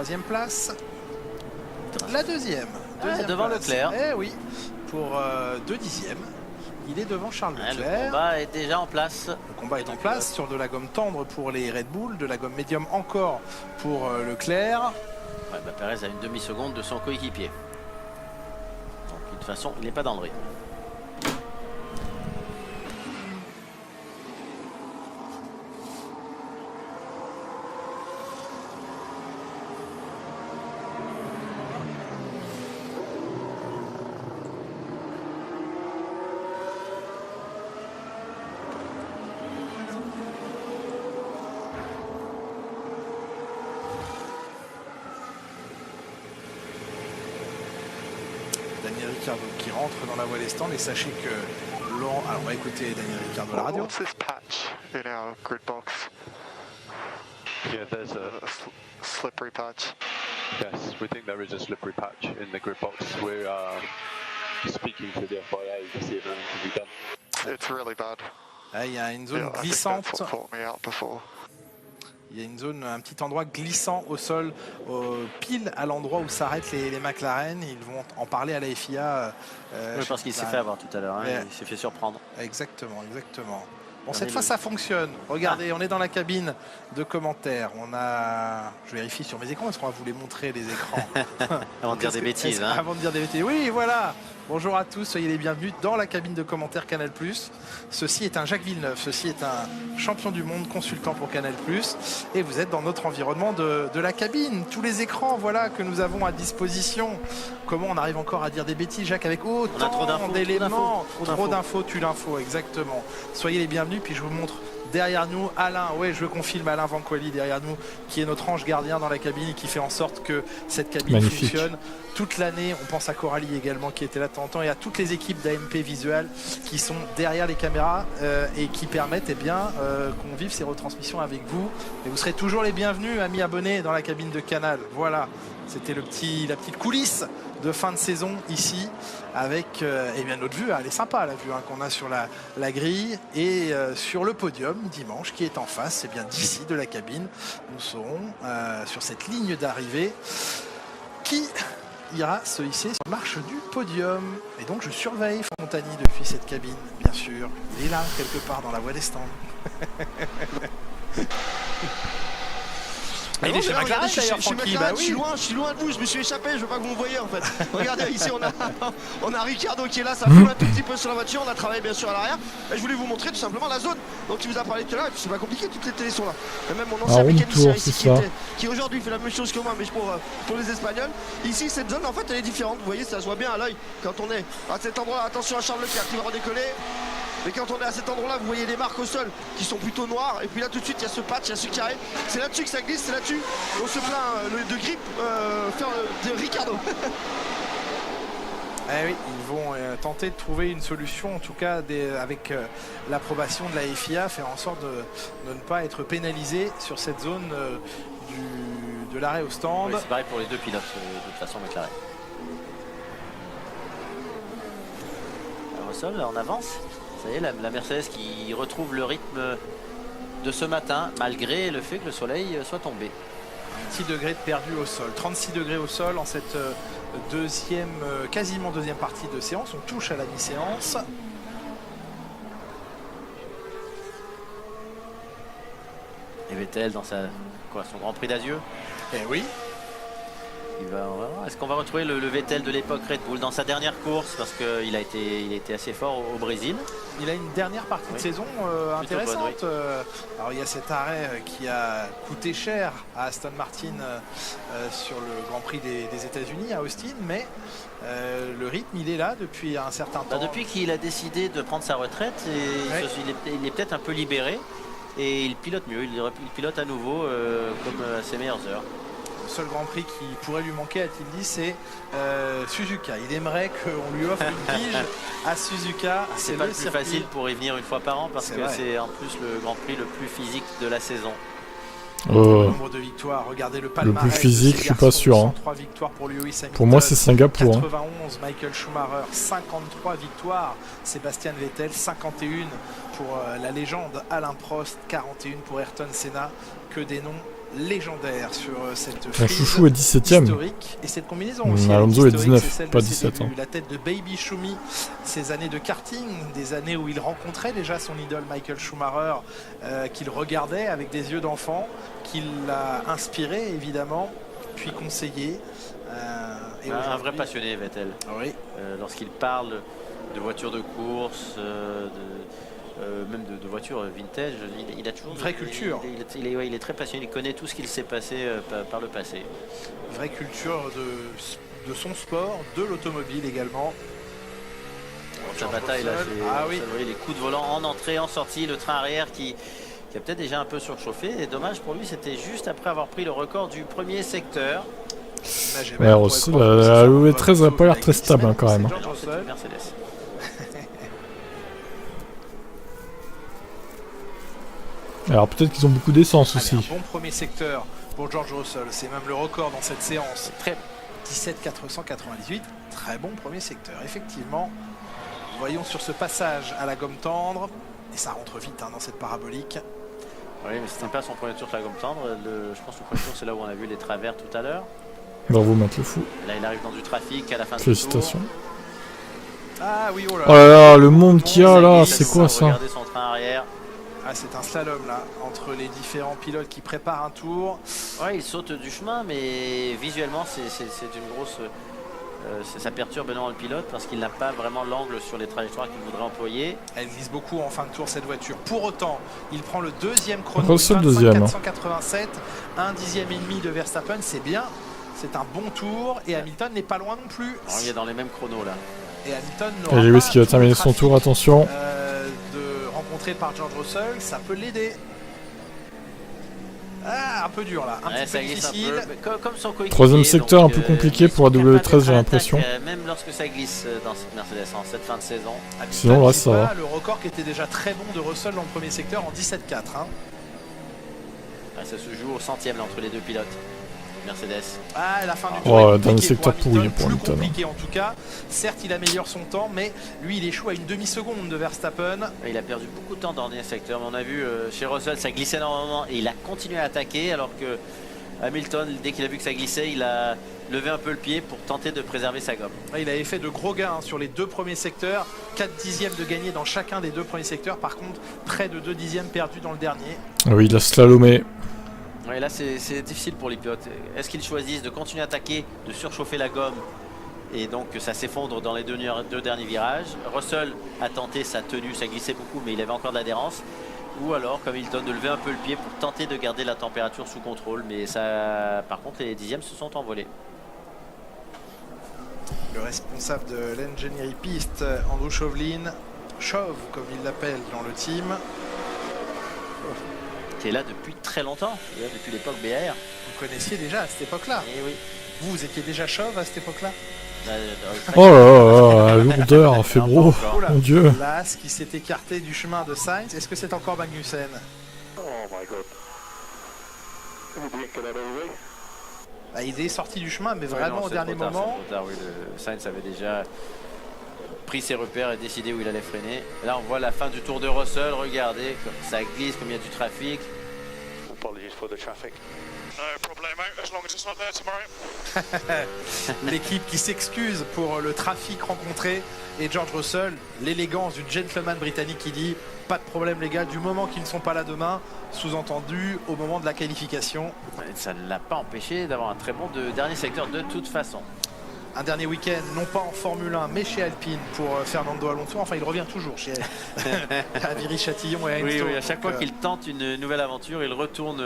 3e place. La deuxième devant place. Leclerc. Eh oui, pour 2 dixièmes. Il est devant Charles Leclerc. Le combat est déjà en place. Le combat est en place sur de la gomme tendre pour les Red Bull, de la gomme médium encore pour Leclerc. Ouais, Pérez a une demi-seconde de son coéquipier. Donc de toute façon, il n'est pas dans le rythme. Daniel Ricciardo qui rentre dans la voie des stands et sachez que Laurent, alors on va écouter Daniel Ricciardo à la radio. What's this patch in our grid box? Yeah, there's a slippery patch. yes, we think there is a slippery patch in the grid box. We're speaking to the FIA to see if anything can be done. It's really bad. Il y a une zone glissante. Il y a une zone, un petit endroit glissant au sol, pile à l'endroit où s'arrêtent les McLaren. Ils vont en parler à la FIA. Je pense qu'il s'est fait avoir tout à l'heure, il s'est fait surprendre. Exactement. Bon, cette fois ça fonctionne. Regardez, on est dans la cabine de commentaires. Je vérifie sur mes écrans, est-ce qu'on va vous les montrer, les écrans? Avant de dire des bêtises. Avant de dire des bêtises. Oui, voilà. Bonjour à tous, soyez les bienvenus dans la cabine de commentaires Canal+. Ceci est un Jacques Villeneuve, ceci est un champion du monde, consultant pour Canal+. Et vous êtes dans notre environnement de la cabine. Tous les écrans, voilà, que nous avons à disposition. Comment on arrive encore à dire des bêtises, Jacques, avec autant d'éléments? Trop d'infos, tue l'info, exactement. Soyez les bienvenus, puis je vous montre derrière nous Alain, je confirme Alain Vanquali derrière nous, qui est notre ange gardien dans la cabine et qui fait en sorte que cette cabine fonctionne toute l'année. On pense à Coralie également qui était là de temps en temps et à toutes les équipes d'AMP Visual qui sont derrière les caméras et qui permettent qu'on vive ces retransmissions avec vous. Et vous serez toujours les bienvenus, amis abonnés, dans la cabine de Canal. Voilà, c'était la petite coulisse de fin de saison ici avec notre vue, elle est sympa la vue qu'on a sur la grille et sur le podium dimanche qui est en face, c'est bien d'ici de la cabine. Nous serons sur cette ligne d'arrivée qui ira se hisser sur la marche du podium. Et donc je surveille Fontani depuis cette cabine, bien sûr. Il est là quelque part dans la voie des stands. Il est chez McLaren d'ailleurs, Francky. Bah oui. Je suis loin de vous, je me suis échappé, je veux pas que vous me voyez en fait. Regardez, ici on a Ricardo qui est là, ça fume un tout petit peu sur la voiture, on a travaillé bien sûr à l'arrière. Et je voulais vous montrer tout simplement la zone. Donc il vous a parlé tout à l'heure, c'est pas compliqué, toutes les télés sont là. Et même mon ancien mécanicien ici qui aujourd'hui fait la même chose que moi, mais pour les Espagnols. Ici cette zone en fait elle est différente, vous voyez, ça se voit bien à l'œil quand on est à cet endroit. Attention à Charles Leclerc qui va redécoller. Mais quand on est à cet endroit-là, vous voyez des marques au sol qui sont plutôt noires. Et puis là, tout de suite, il y a ce patch, il y a ce carré. C'est là-dessus que ça glisse, c'est là-dessus. On se plaint de grippe de Ricardo. Eh oui, ils vont tenter de trouver une solution, en tout cas avec l'approbation de la FIA, faire en sorte de ne pas être pénalisé sur cette zone de l'arrêt au stand. Oui, c'est pareil pour les deux pilotes, de toute façon, McLaren. Alors, au sol, là, on avance. Ça y est, la Mercedes qui retrouve le rythme de ce matin, malgré le fait que le soleil soit tombé. 6 degrés de perdu au sol, 36 degrés au sol en cette quasiment deuxième partie de séance. On touche à la mi-séance. Et Vettel dans son Grand Prix d'adieu. Eh oui. Est-ce qu'on va retrouver le Vettel de l'époque Red Bull dans sa dernière course, parce qu'il a été assez fort au Brésil. Il a une dernière partie de saison intéressante. Bonne, alors il y a cet arrêt qui a coûté cher à Aston Martin sur le Grand Prix des États-Unis à Austin, mais le rythme il est là depuis un certain temps. Depuis qu'il a décidé de prendre sa retraite, il est peut-être un peu libéré et il pilote mieux, il pilote à nouveau comme à ses meilleures heures. Le seul Grand Prix qui pourrait lui manquer, a-t-il dit, c'est Suzuka. Il aimerait qu'on lui offre une pige à Suzuka. C'est pas le plus facile pour y venir une fois par an parce que c'est en plus le Grand Prix le plus physique de la saison. Le nombre de victoires, regardez le palmarès. Le plus physique, je suis pas sûr. 103 victoires pour Lewis Hamilton. Pour moi, c'est Singapour. 91, Michael Schumacher. 53 victoires. Sébastien Vettel, 51 pour la légende Alain Prost. 41 pour Ayrton Senna. Que des noms légendaire sur cette frise chouchou est 17ème. Historique. Et cette combinaison aussi Alonso est 19, c'est pas 17. La tête de Baby Schumi, ces années de karting, des années où il rencontrait déjà son idole Michael Schumacher, qu'il regardait avec des yeux d'enfant, qu'il l'a inspiré évidemment, puis conseillé. Un vrai passionné Vettel. Oui. Lorsqu'il parle de voitures de course, même de voitures vintage, il a toujours une vraie culture. Il est très passionné, il connaît tout ce qu'il s'est passé par le passé. Une vraie culture de son sport, de l'automobile également. Sa bataille là, les coups de volant en entrée, en sortie, le train arrière qui a peut-être déjà un peu surchauffé. Et dommage pour lui, c'était juste après avoir pris le record du premier secteur. Ouais, Russell, la V13 n'a pas l'air très stable quand même. Mercedes. Alors peut-être qu'ils ont beaucoup d'essence aussi. Un bon premier secteur pour George Russell, c'est même le record dans cette séance. 17,498, très bon premier secteur, effectivement. Voyons sur ce passage à la gomme tendre, et ça rentre vite dans cette parabolique. Oui, mais c'était pas son premier tour sur la gomme tendre. Je pense que le premier tour, c'est là où on a vu les travers tout à l'heure. Bravo, mettre le fou. Là, il arrive dans du trafic à la fin du tour. Félicitations. Ah oui, oh là là. Oh là là, le monde qu'il y a là, c'est quoi ça? Regardez son train arrière. Ah, c'est un slalom là, entre les différents pilotes qui préparent un tour. Ouais, il saute du chemin, mais visuellement, c'est une grosse... ça perturbe énormément le pilote parce qu'il n'a pas vraiment l'angle sur les trajectoires qu'il voudrait employer. Elle glisse beaucoup en fin de tour cette voiture. Pour autant, il prend le deuxième chrono, Russell deuxième. 487, 1 dixième et demi de Verstappen, c'est bien. C'est un bon tour et Hamilton n'est pas loin non plus. Alors, il est dans les mêmes chronos là. Et Hamilton n'aura pas Lewis qui va terminer son tour, attention. De rencontrer par George Russell, ça peut l'aider. Ah, un peu dur là, un petit peu difficile. Comme son coéquipier. Troisième secteur un peu compliqué pour la W13, j'ai l'impression. Même lorsque ça glisse dans cette Mercedes en cette fin de saison. Sinon là ça va. Le record qui était déjà très bon de Russell dans le premier secteur en 17,4. Hein. Ça se joue au centième là, entre les deux pilotes. Mercedes. Ah, la fin du tour. Oh, dernier secteur pourri pour plus Hamilton. Compliqué en tout cas. Certes, il améliore son temps, mais lui, il échoue à une demi-seconde de Verstappen. Il a perdu beaucoup de temps dans le dernier secteur. Mais on a vu chez Russell, ça glissait énormément et il a continué à attaquer, alors que Hamilton, dès qu'il a vu que ça glissait, il a levé un peu le pied pour tenter de préserver sa gomme. Il avait fait de gros gains sur les deux premiers secteurs, 4 dixièmes de gagné dans chacun des deux premiers secteurs. Par contre, près de 2 dixièmes perdus dans le dernier. Ah oui, il a slalomé. Ouais, là c'est difficile pour les pilotes. Est-ce qu'ils choisissent de continuer à attaquer, de surchauffer la gomme et donc ça s'effondre dans les deux derniers virages? Russell a tenté sa tenue, ça glissait beaucoup mais il avait encore de l'adhérence. Ou alors, comme Hamilton, de lever un peu le pied pour tenter de garder la température sous contrôle. Mais ça, par contre, les dixièmes se sont envolés. Le responsable de l'ingénierie piste, Andrew Chauvelin, Chauve comme il l'appelle dans le team, qui est là depuis très longtemps, depuis l'époque BAR. Vous connaissiez déjà à cette époque-là? Eh oui. Vous étiez déjà Chauve à cette époque-là? Oh là là, la lourdeur, fait bro, mon dieu. L'As qui s'est écarté du chemin de Sainz, est-ce que c'est encore Magnussen? Oh my god. Il est sorti du chemin, mais vraiment au dernier moment. Oui, Sainz avait déjà pris ses repères et décidé où il allait freiner. Là, on voit la fin du tour de Russell. Regardez, comme ça glisse, comme il y a du trafic. Apologies for the traffic. No problemo, as long as it's not there tomorrow. L'équipe qui s'excuse pour le trafic rencontré et George Russell, l'élégance du gentleman britannique qui dit pas de problème les gars, du moment qu'ils ne sont pas là demain, sous-entendu au moment de la qualification. Ça ne l'a pas empêché d'avoir un très bon dernier secteur de toute façon. Un dernier week-end, non pas en Formule 1, mais chez Alpine pour Fernando Alonso. Enfin, il revient toujours chez à Viry-Châtillon et à Enstone. Oui, à chaque fois qu'il tente une nouvelle aventure, il retourne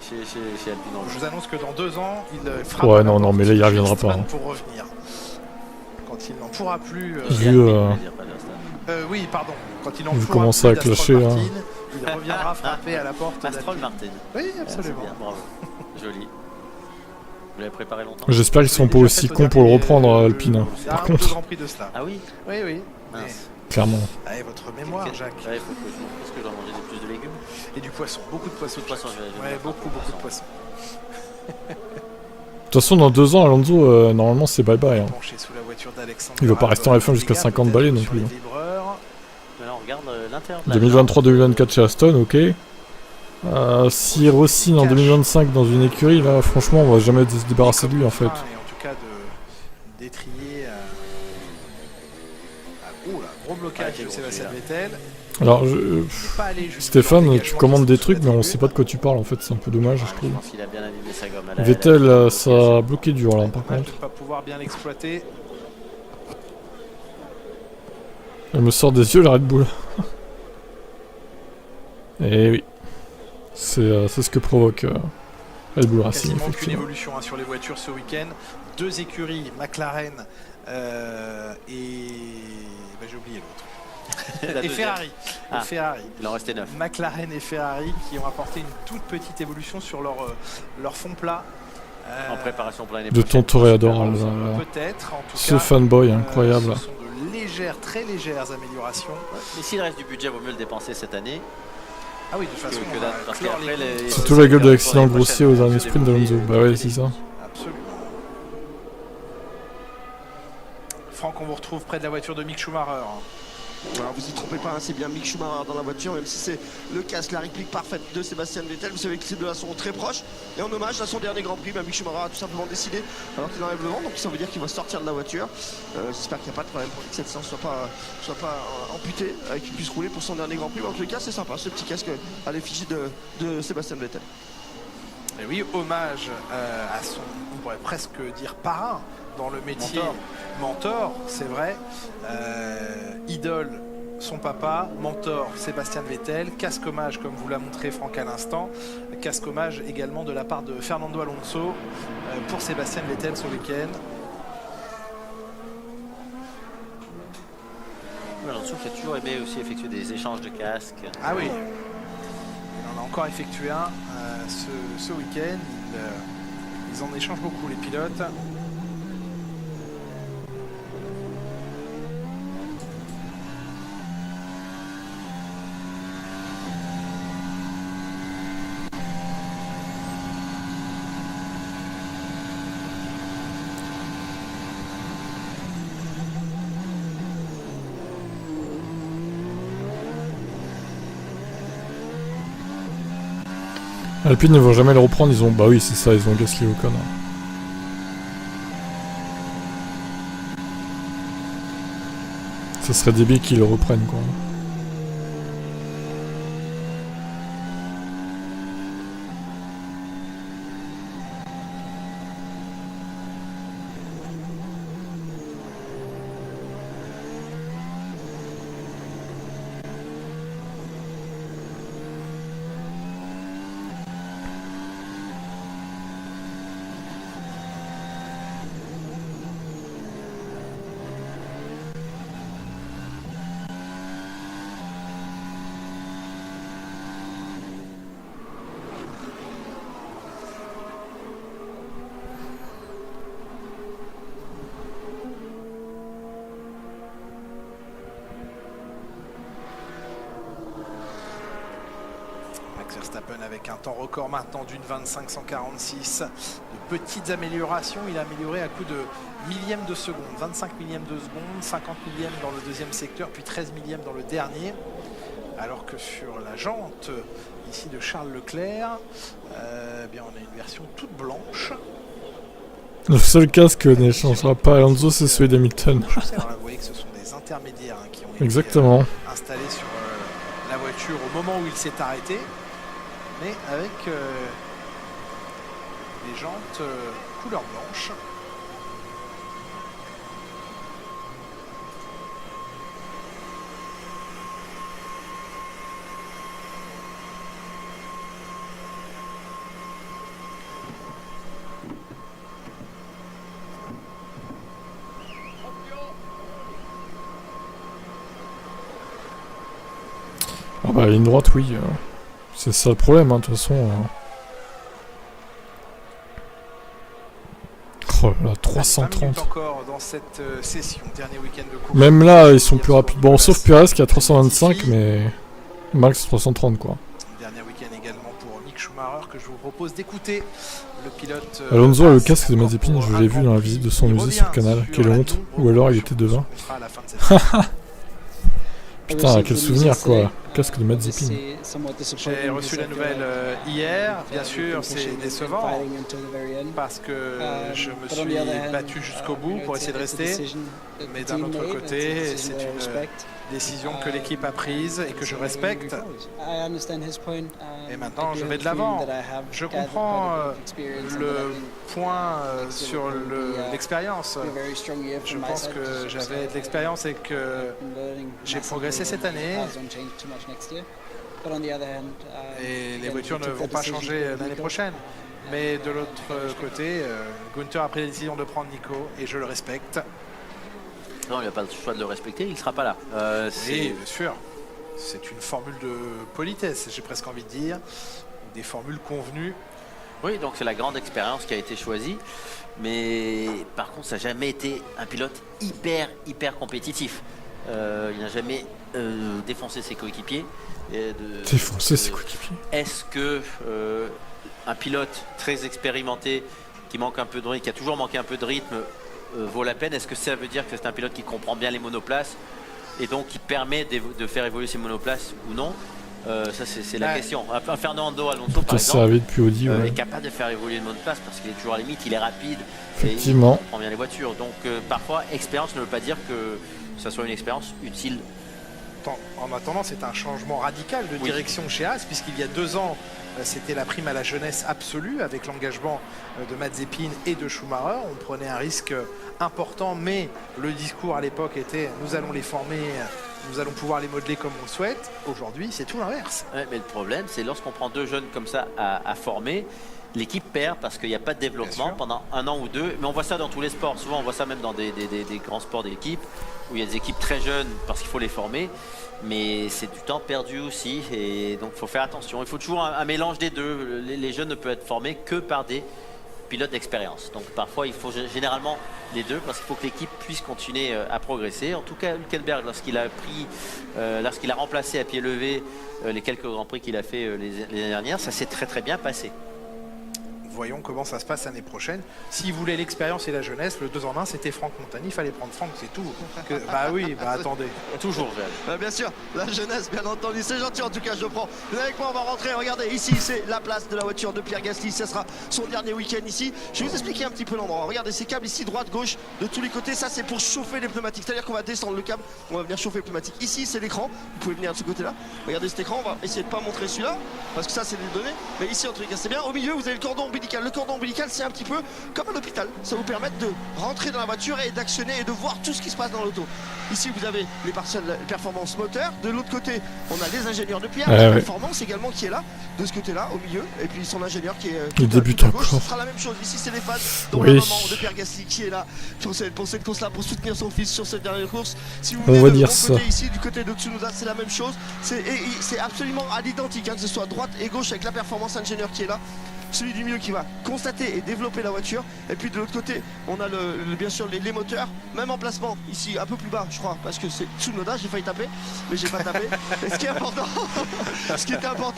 chez Alpine. Je vous annonce que dans 2 ans, il frappe. Ouais, non, mais là, il reviendra pas. Pour revenir. Quand il n'en pourra plus. Oui, pardon. Quand il n'en pourra plus. Commencer à clasher. Il reviendra frapper à la porte. Aston Martin. Oui, absolument. Bien, bravo. Joli. Vous l'avez préparé longtemps? J'espère qu'ils seront pas aussi cons pour le reprendre, Alpine. Par contre. Grand Prix de cela. Ah oui? Oui, oui. Clairement. Allez, votre mémoire, Jacques. Ouais, est-ce que je dois manger plus de légumes? Et du poisson, beaucoup de poissons. Ouais, beaucoup de poissons. De toute façon, dans 2 ans, Alonso, normalement, c'est bye-bye. Hein. Il va pas rester en F1 jusqu'à 50 balais non plus. Là, on regarde l'intérieur. 2023-2024 chez Aston, ok. Si re-signe en 2025 dans une écurie, là, franchement, on va jamais se débarrasser de lui en fait. Et en tout cas, d'étrier. Oh là, gros blocage de Sébastien Vettel. Alors, Stéphane, tu commandes des trucs, mais on sait pas de quoi tu parles en fait, c'est un peu dommage, je trouve. Vettel, ça a bloqué dur là, par contre. Pas pouvoir bien l'exploiter. Elle me sort des yeux la Red Bull. Et oui, c'est ce que provoque Red Bull Racing. Quasiment aucune évolution sur les voitures ce week-end. 2 écuries, McLaren et j'ai oublié l'autre. Et Ferrari. Ferrari. Il en restait 9. McLaren et Ferrari qui ont apporté une toute petite évolution sur leur fond plat. En préparation pour l'année de prochaine. ton toréador. Peut-être, en tout Ce cas. fanboy incroyable. Ce sont de légères, très légères améliorations. Mais s'il reste du budget, vaut mieux le dépenser cette année. Ah oui, de toute façon, parce qu'après les... Surtout la gueule de l'accident grossier au dernier sprint d'Alonso. Bah ouais, c'est ça. Absolument. Franck, on vous retrouve près de la voiture de Mick Schumacher. Voilà, vous y trompez pas, hein, c'est bien Mick Schumacher dans la voiture, même si c'est le casque, la réplique parfaite de Sébastien Vettel. Vous savez que ces deux-là sont très proches. Et en hommage à son dernier Grand Prix, Mick Schumacher a tout simplement décidé, alors qu'il enlève le vent, donc ça veut dire qu'il va sortir de la voiture. J'espère qu'il n'y a pas de problème pour que cette séance soit pas amputée, qu'il puisse rouler pour son dernier Grand Prix. Mais en tous les cas, c'est sympa, ce petit casque à l'effigie de Sébastien Vettel. Et oui, hommage à son, on pourrait presque dire parrain dans le métier. Mentor, c'est vrai. Idole, son papa. Mentor, Sébastien Vettel. Casque hommage, comme vous l'a montré Franck à l'instant. Casque hommage également de la part de Fernando Alonso pour Sébastien Vettel ce week-end. Alonso qui a toujours aimé aussi effectuer des échanges de casques. Ah oui, il en a encore effectué un ce week-end. Ils en échangent beaucoup, les pilotes. Alpine ne vont jamais le reprendre, ils ont... Bah oui, c'est ça, ils ont Gasly Ocon. Ça serait débile qu'ils le reprennent, quoi. Verstappen avec un temps record maintenant d'une 25,146. De petites améliorations, il a amélioré à coup de millièmes de seconde, 25 millièmes de seconde, 50 millièmes dans le deuxième secteur, puis 13 millièmes dans le dernier. Alors que sur la jante ici de Charles Leclerc, bien on a une version toute blanche. Le seul casque ne changera pas Alonso, c'est celui d'Hamilton. Vous voyez que ce sont des intermédiaires qui ont été installés sur la voiture au moment où il s'est arrêté, mais avec des jantes couleur blanche. Ah bah, ligne droite, oui. C'est ça le problème, hein, de toute façon. Oh là, 330. Encore dans cette session, dernier week-end de course. Même là, ils sont plus rapides. Bon, sauf Perez qui a 325, mais max 330, quoi. Dernier week-end également pour Mick Schumacher que je vous propose d'écouter. Le pilote. Alonso a le casque de Mazepin, je l'ai vu dans la visite de son musée sur Canal. Quelle honte. Ou alors il était devant. Putain, quel souvenir, quoi. Casque de Mazepin. J'ai reçu la nouvelle hier, bien sûr c'est décevant parce que je me suis battu jusqu'au bout pour essayer de rester, mais d'un autre côté c'est une décision que l'équipe a prise et que je respecte, et maintenant je vais de l'avant. Je comprends le point sur l'expérience. Je pense que j'avais de l'expérience et que j'ai progressé cette année. Et les voitures ne vont pas changer l'année prochaine. Mais de l'autre côté, Gunther a pris la décision de prendre Nico et je le respecte. Non, il n'a pas le choix de le respecter, il ne sera pas là. Oui, bien sûr. C'est une formule de politesse, j'ai presque envie de dire. Des formules convenues Oui, donc c'est la grande expérience qui a été choisie. Mais par contre, ça n'a jamais été un pilote hyper compétitif. Il n'a jamais défoncé ses coéquipiers. Défoncer ses coéquipiers. Est-ce que un pilote très expérimenté qui manque un peu de rythme, qui a toujours manqué un peu de rythme, vaut la peine? Est-ce que ça veut dire que c'est un pilote qui comprend bien les monoplaces et donc qui permet de faire évoluer ses monoplaces ou non? Ça c'est la question. Un Fernando Alonso par exemple depuis Audi, est capable de faire évoluer une monoplace parce qu'il est toujours à la limite, il est rapide, effectivement, et il comprend bien les voitures. Donc parfois expérience ne veut pas dire que ça soit une expérience utile. En attendant, c'est un changement radical de direction chez Haas, puisqu'il y a 2 ans, c'était la prime à la jeunesse absolue avec l'engagement de Mazepin et de Schumacher. On prenait un risque important, mais le discours à l'époque était « nous allons les former, nous allons pouvoir les modeler comme on le souhaite ». Aujourd'hui, c'est tout l'inverse. Ouais, mais le problème, c'est lorsqu'on prend 2 jeunes comme ça à former, l'équipe perd parce qu'il n'y a pas de développement pendant 1 an ou 2. Mais on voit ça dans tous les sports. Souvent, on voit ça même dans des grands sports d'équipe où il y a des équipes très jeunes parce qu'il faut les former. Mais c'est du temps perdu aussi. Et donc, il faut faire attention. Il faut toujours un mélange des deux. Les jeunes ne peuvent être formés que par des pilotes d'expérience. Donc, parfois, il faut généralement les deux parce qu'il faut que l'équipe puisse continuer à progresser. En tout cas, Hülkenberg, lorsqu'il a remplacé à pied levé les quelques Grands Prix qu'il a fait les années dernières, ça s'est très bien passé. Voyons comment ça se passe l'année prochaine. S'il voulait l'expérience et la jeunesse, le 2 en 1, c'était Franck Montagny. Il fallait prendre Franck, c'est tout. Bah oui, bah attendez. Toujours, bien sûr, la jeunesse, bien entendu. C'est gentil en tout cas, je prends. Vous avec moi, on va rentrer. Regardez, ici, c'est la place de la voiture de Pierre Gasly. Ce sera son dernier week-end ici. Je vais vous expliquer un petit peu l'endroit. Regardez ces câbles ici, droite, gauche, de tous les côtés. Ça, c'est pour chauffer les pneumatiques. C'est-à-dire qu'on va descendre le câble, on va venir chauffer les pneumatiques. Ici, c'est l'écran. Vous pouvez venir de ce côté-là. Regardez cet écran. On va essayer de pas montrer celui-là parce que ça, c'est des données. Mais ici, en tout cas, c'est bien. Au milieu, vous avez le cordon ombilical. Le cordon ombilical, c'est un petit peu comme à l'hôpital. Ça vous permet de rentrer dans la voiture et d'actionner et de voir tout ce qui se passe dans l'auto. Ici, vous avez les performances moteurs. De l'autre côté, on a les ingénieurs de Pierre, la performance également qui est là, de ce côté-là, au milieu. Et puis son ingénieur qui est il débute encore. Ce sera la même chose. Ici, c'est les phases. Donc la maman de Pierre Gasly qui est là pour cette course-là, pour soutenir son fils sur cette dernière course. Si vous voulez, de mon côté ici, du côté de Tsunoda, c'est la même chose. C'est absolument à l'identique, que ce soit droite et gauche avec la performance ingénieur qui est là. Celui du milieu qui va constater et développer la voiture. Et puis de l'autre côté, on a bien sûr les moteurs, même emplacement ici un peu plus bas, je crois, parce que c'est Tsunoda. J'ai failli taper, mais j'ai pas tapé. Et ce qui est important,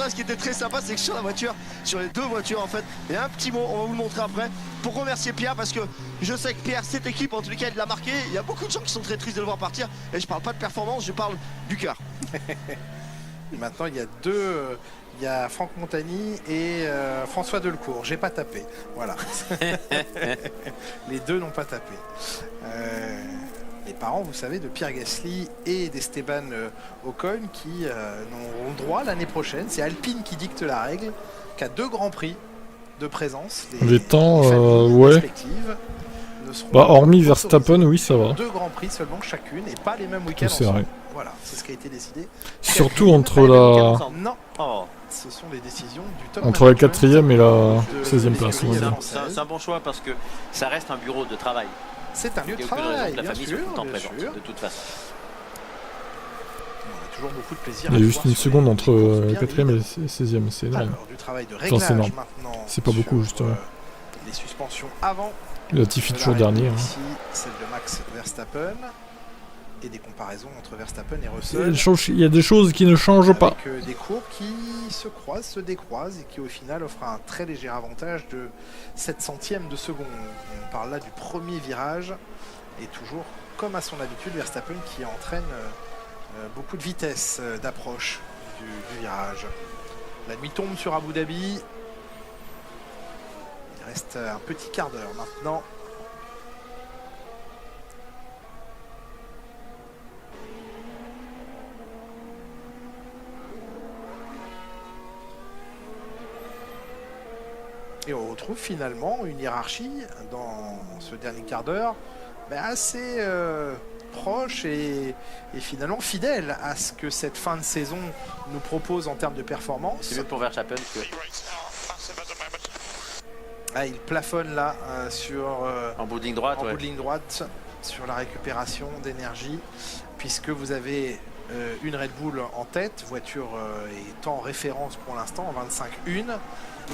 ce qui était très sympa, c'est que sur la voiture, sur les 2 voitures en fait, il y a un petit mot, on va vous le montrer après, pour remercier Pierre, parce que je sais que Pierre, cette équipe, en tous les cas, il l'a marqué. Il y a beaucoup de gens qui sont très tristes de le voir partir. Et je parle pas de performance, je parle du cœur. Et maintenant, il y a 2. Il y a Franck Montagny et François Delcourt. J'ai pas tapé. Voilà. Les 2 n'ont pas tapé. Les parents, vous savez, de Pierre Gasly et d'Esteban Ocon qui n'auront droit l'année prochaine. C'est Alpine qui dicte la règle, qui a 2 grands prix de présence. Les temps, ouais. Bah, hormis Verstappen, oui, ça va. 2 grands prix seulement chacune et pas les mêmes week-ends ensemble. Voilà, c'est ce qui a été décidé. Surtout entre la... Non, ce sont les décisions du top. Entre la 4e et la 16e place. C'est un bon choix parce que ça reste un bureau de travail. C'est un lieu de travail, la famille sûr, est tout le temps présente, de toute façon. On a toujours beaucoup de plaisir. Il y a juste une seconde entre la 4e et la 16e, c'est énorme. Du travail de enfin, réglage c'est énorme. maintenant. C'est pas beaucoup, justement. Les suspensions avant. Latifi toujours dernier. Ici, celle de Max Verstappen. Et des comparaisons entre Verstappen et Russell. Il y a des choses qui ne changent pas. Avec des courbes qui se croisent, se décroisent et qui au final offrent un très léger avantage de 7 centièmes de seconde. On parle là du premier virage et toujours comme à son habitude Verstappen qui entraîne beaucoup de vitesse d'approche du virage. La nuit tombe sur Abu Dhabi. Il reste un petit quart d'heure maintenant. Et on retrouve finalement une hiérarchie dans ce dernier quart d'heure assez proche et finalement fidèle à ce que cette fin de saison nous propose en termes de performance. C'est mieux pour Verstappen que... il plafonne là en bout de ligne droite, bout de ligne droite sur la récupération d'énergie, puisque vous avez une Red Bull en tête, voiture est en référence pour l'instant en 25-1.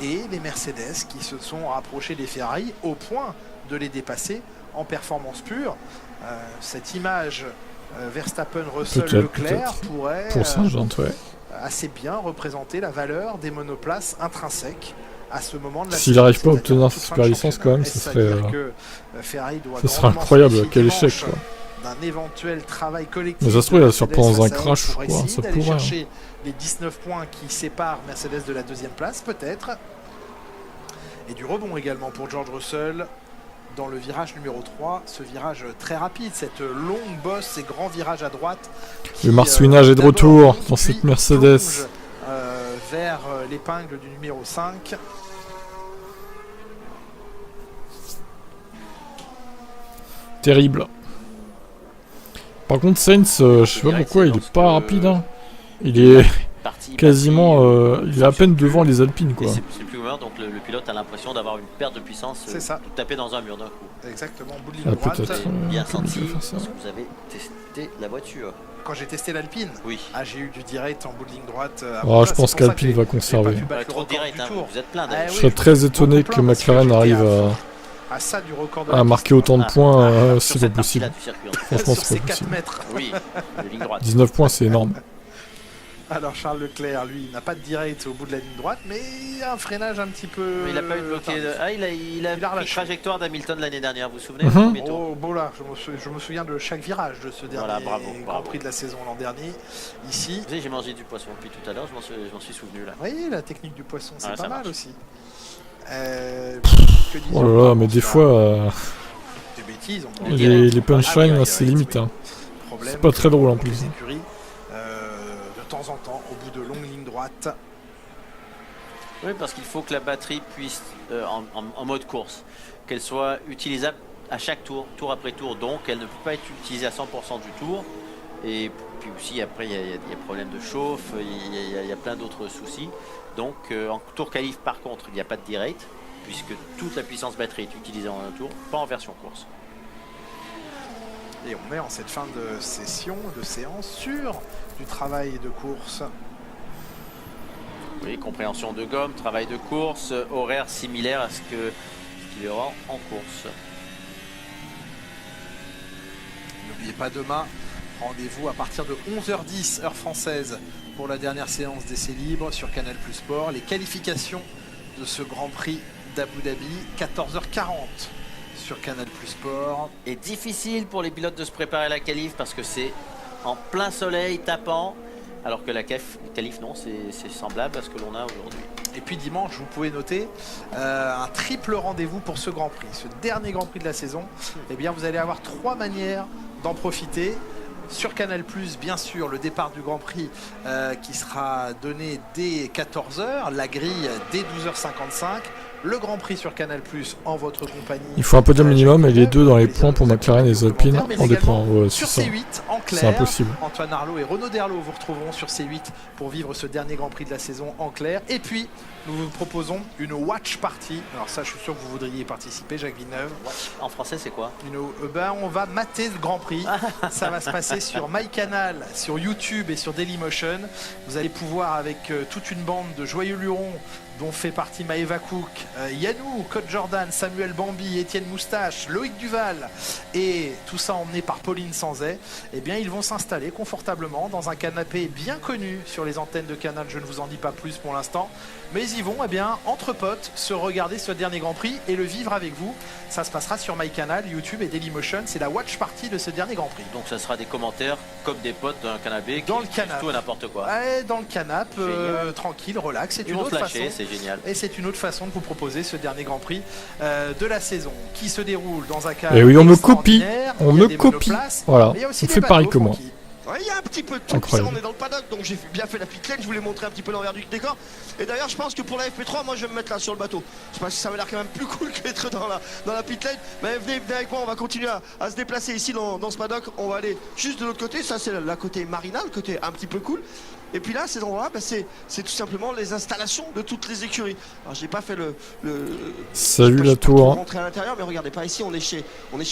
et les Mercedes qui se sont rapprochés des Ferrari au point de les dépasser en performance pure. Cette image Verstappen-Russell-Leclerc pourrait assez bien représenter la valeur des monoplaces intrinsèques à ce moment de la S'il n'arrive pas à obtenir sa super licence quand même, ce serait incroyable, quel échec quoi. D'un éventuel travail collectif. Mais ça se trouve il va se surprendre dans un crash, je crois, ça pourrait. Chercher les 19 points qui séparent Mercedes de la deuxième place peut-être. Et du rebond également pour George Russell dans le virage numéro 3, ce virage très rapide, cette longue bosse, ces grands virages à droite. Le marsouinage est de retour dans cette Mercedes. Vers l'épingle du numéro 5. Terrible. Par contre Sainz, je sais pas pourquoi il est pas rapide. Hein. Il est quasiment, il est à peine devant les Alpines quoi. C'est plus ouvert, donc le pilote a l'impression d'avoir une perte de puissance, taper dans un mur d'un coup. Exactement, bout de ligne droite. Bien senti, parce que vous avez testé la voiture. Quand j'ai testé l'Alpine, j'ai eu du direct en bout de ligne droite. Je pense qu'Alpine va conserver. Trop direct, hein, vous êtes plein je serais très étonné que McLaren arrive à marquer autant de points, c'est pas possible. Franchement, c'est pas possible. 19 points, c'est énorme. Alors Charles Leclerc, lui, n'a pas de direct au bout de la ligne droite, mais il a un freinage un petit peu... Il n'a pas eu de bloqué. Il a pris la trajectoire d'Hamilton l'année dernière, vous vous souvenez Oh, bon là, je me souviens de chaque virage de ce dernier Grand Prix de la saison l'an dernier. Ici... Vous savez, j'ai mangé du poisson depuis tout à l'heure, je m'en suis souvenu là. Oui, la technique du poisson, c'est pas mal aussi. Oh là là, mais des fois... Des bêtises, les punchlines, c'est limite. Hein. C'est pas très drôle en plus. De temps en temps, au bout de longues lignes droites. Oui, parce qu'il faut que la batterie puisse, en mode course, qu'elle soit utilisable à chaque tour, tour après tour. Donc, elle ne peut pas être utilisée à 100% du tour. Et puis aussi, après, il y a problème de chauffe, il y a plein d'autres soucis. Donc, en tour qualif, par contre, il n'y a pas de direct, puisque toute la puissance batterie est utilisée en un tour, pas en version course. Et on est en cette fin de session, de séance sur du travail de course. Oui, compréhension de gomme, travail de course, horaire similaire à ce qu'il y aura en course. N'oubliez pas demain, rendez-vous à partir de 11h10 heure française pour la dernière séance d'essais libres sur Canal Plus Sport. Les qualifications de ce Grand Prix d'Abu Dhabi, 14h40. Sur Canal Plus Sport. Et difficile pour les pilotes de se préparer à la qualif parce que c'est en plein soleil tapant, alors que la qualif non, c'est semblable à ce que l'on a aujourd'hui. Et puis dimanche, vous pouvez noter un triple rendez-vous pour ce Grand Prix, ce dernier Grand Prix de la saison. Eh bien, vous allez avoir 3 manières d'en profiter. Sur Canal+, bien sûr, le départ du Grand Prix qui sera donné dès 14h, la grille dès 12h55. Le Grand Prix sur Canal+, en votre compagnie. Il faut un podium minimum et les deux dans les points pour McLaren et les Alpines en dépend. Sur C8, en clair, c'est impossible. Antoine Arlot et Renaud Derlot vous retrouveront sur C8 pour vivre ce dernier Grand Prix de la saison en clair. Et puis, nous vous proposons une watch party. Alors ça, je suis sûr que vous voudriez y participer, Jacques Villeneuve. En français, c'est quoi? On va mater le Grand Prix. Ça va se passer sur MyCanal, sur YouTube et sur Dailymotion. Vous allez pouvoir, avec toute une bande de joyeux lurons, dont fait partie Maëva Cook, Yannou, Code Jordan, Samuel Bambi, Étienne Moustache, Loïc Duval, et tout ça emmené par Pauline Sanzet, eh bien ils vont s'installer confortablement dans un canapé bien connu sur les antennes de Canal. Je ne vous en dis pas plus pour l'instant, mais ils vont, eh bien, entre potes, se regarder ce dernier Grand Prix et le vivre avec vous. Ça se passera sur MyCanal, YouTube et Dailymotion. C'est la watch party de ce dernier Grand Prix. Donc ça sera des commentaires comme des potes dans un canapé, dans le canapé, tout et n'importe quoi. Ouais, dans le canapé, tranquille, relax. C'est une autre façon. C'est génial. Et c'est une autre façon de vous proposer ce dernier Grand Prix de la saison qui se déroule dans un cadre. Et oui, on me copie, Voilà, on fait pareil que moi. Il y a un petit peu de tout, ça, on est dans le paddock, donc j'ai bien fait la pit lane, je voulais montrer un petit peu l'envers du décor. Et d'ailleurs, je pense que pour la FP3, moi je vais me mettre là sur le bateau. Je pense que ça m'a l'air quand même plus cool que d'être dans la pit lane. Mais venez avec moi, on va continuer à se déplacer ici dans ce paddock. On va aller juste de l'autre côté, ça c'est la côté marina, le côté un petit peu cool. Et puis là, ces endroits-là, bah, c'est tout simplement les installations de toutes les écuries. Alors j'ai pas fait Salut la tour. Rentrer à l'intérieur, mais regardez pas ici, on est chez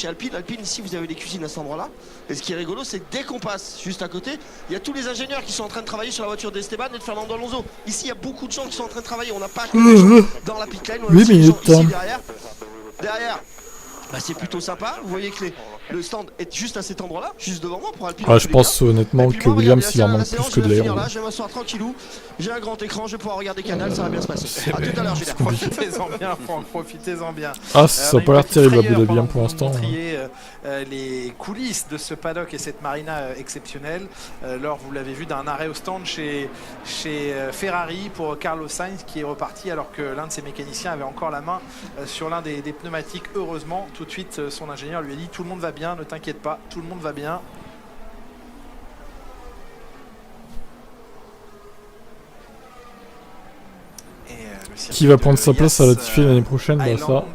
Alpine. Alpine, ici vous avez les cuisines à cet endroit-là. Et ce qui est rigolo, c'est que dès qu'on passe juste à côté, il y a tous les ingénieurs qui sont en train de travailler sur la voiture d'Esteban et de Fernando Alonso. Ici, il y a beaucoup de gens qui sont en train de travailler. On n'a pas que des gens dans la pit lane, on a aussi des gens ici derrière. Bah, c'est plutôt sympa. Vous voyez que le stand est juste à cet endroit-là, juste devant moi pour Alpine. Ah, je pense honnêtement que Williams il en manque plus que de l'air. Je vais m'asseoir tranquillou. J'ai un grand écran, je vais pouvoir regarder Canal, ça va bien se passer. A tout à l'heure, Julien. Profitez-en bien, Franck, profitez-en bien. Ah, ça n'a pas l'air terrible Abu Dhabi pour l'instant. Les coulisses de ce paddock et cette marina exceptionnelle. Lors, vous l'avez vu, d'un arrêt au stand chez Ferrari pour Carlos Sainz qui est reparti alors que l'un de ses mécaniciens avait encore la main sur l'un des pneumatiques. Heureusement, tout de suite, son ingénieur lui a dit tout le monde va bien, ne t'inquiète pas, tout le monde va bien. Qui va prendre sa place à Latifi l'année prochaine? Bah ça.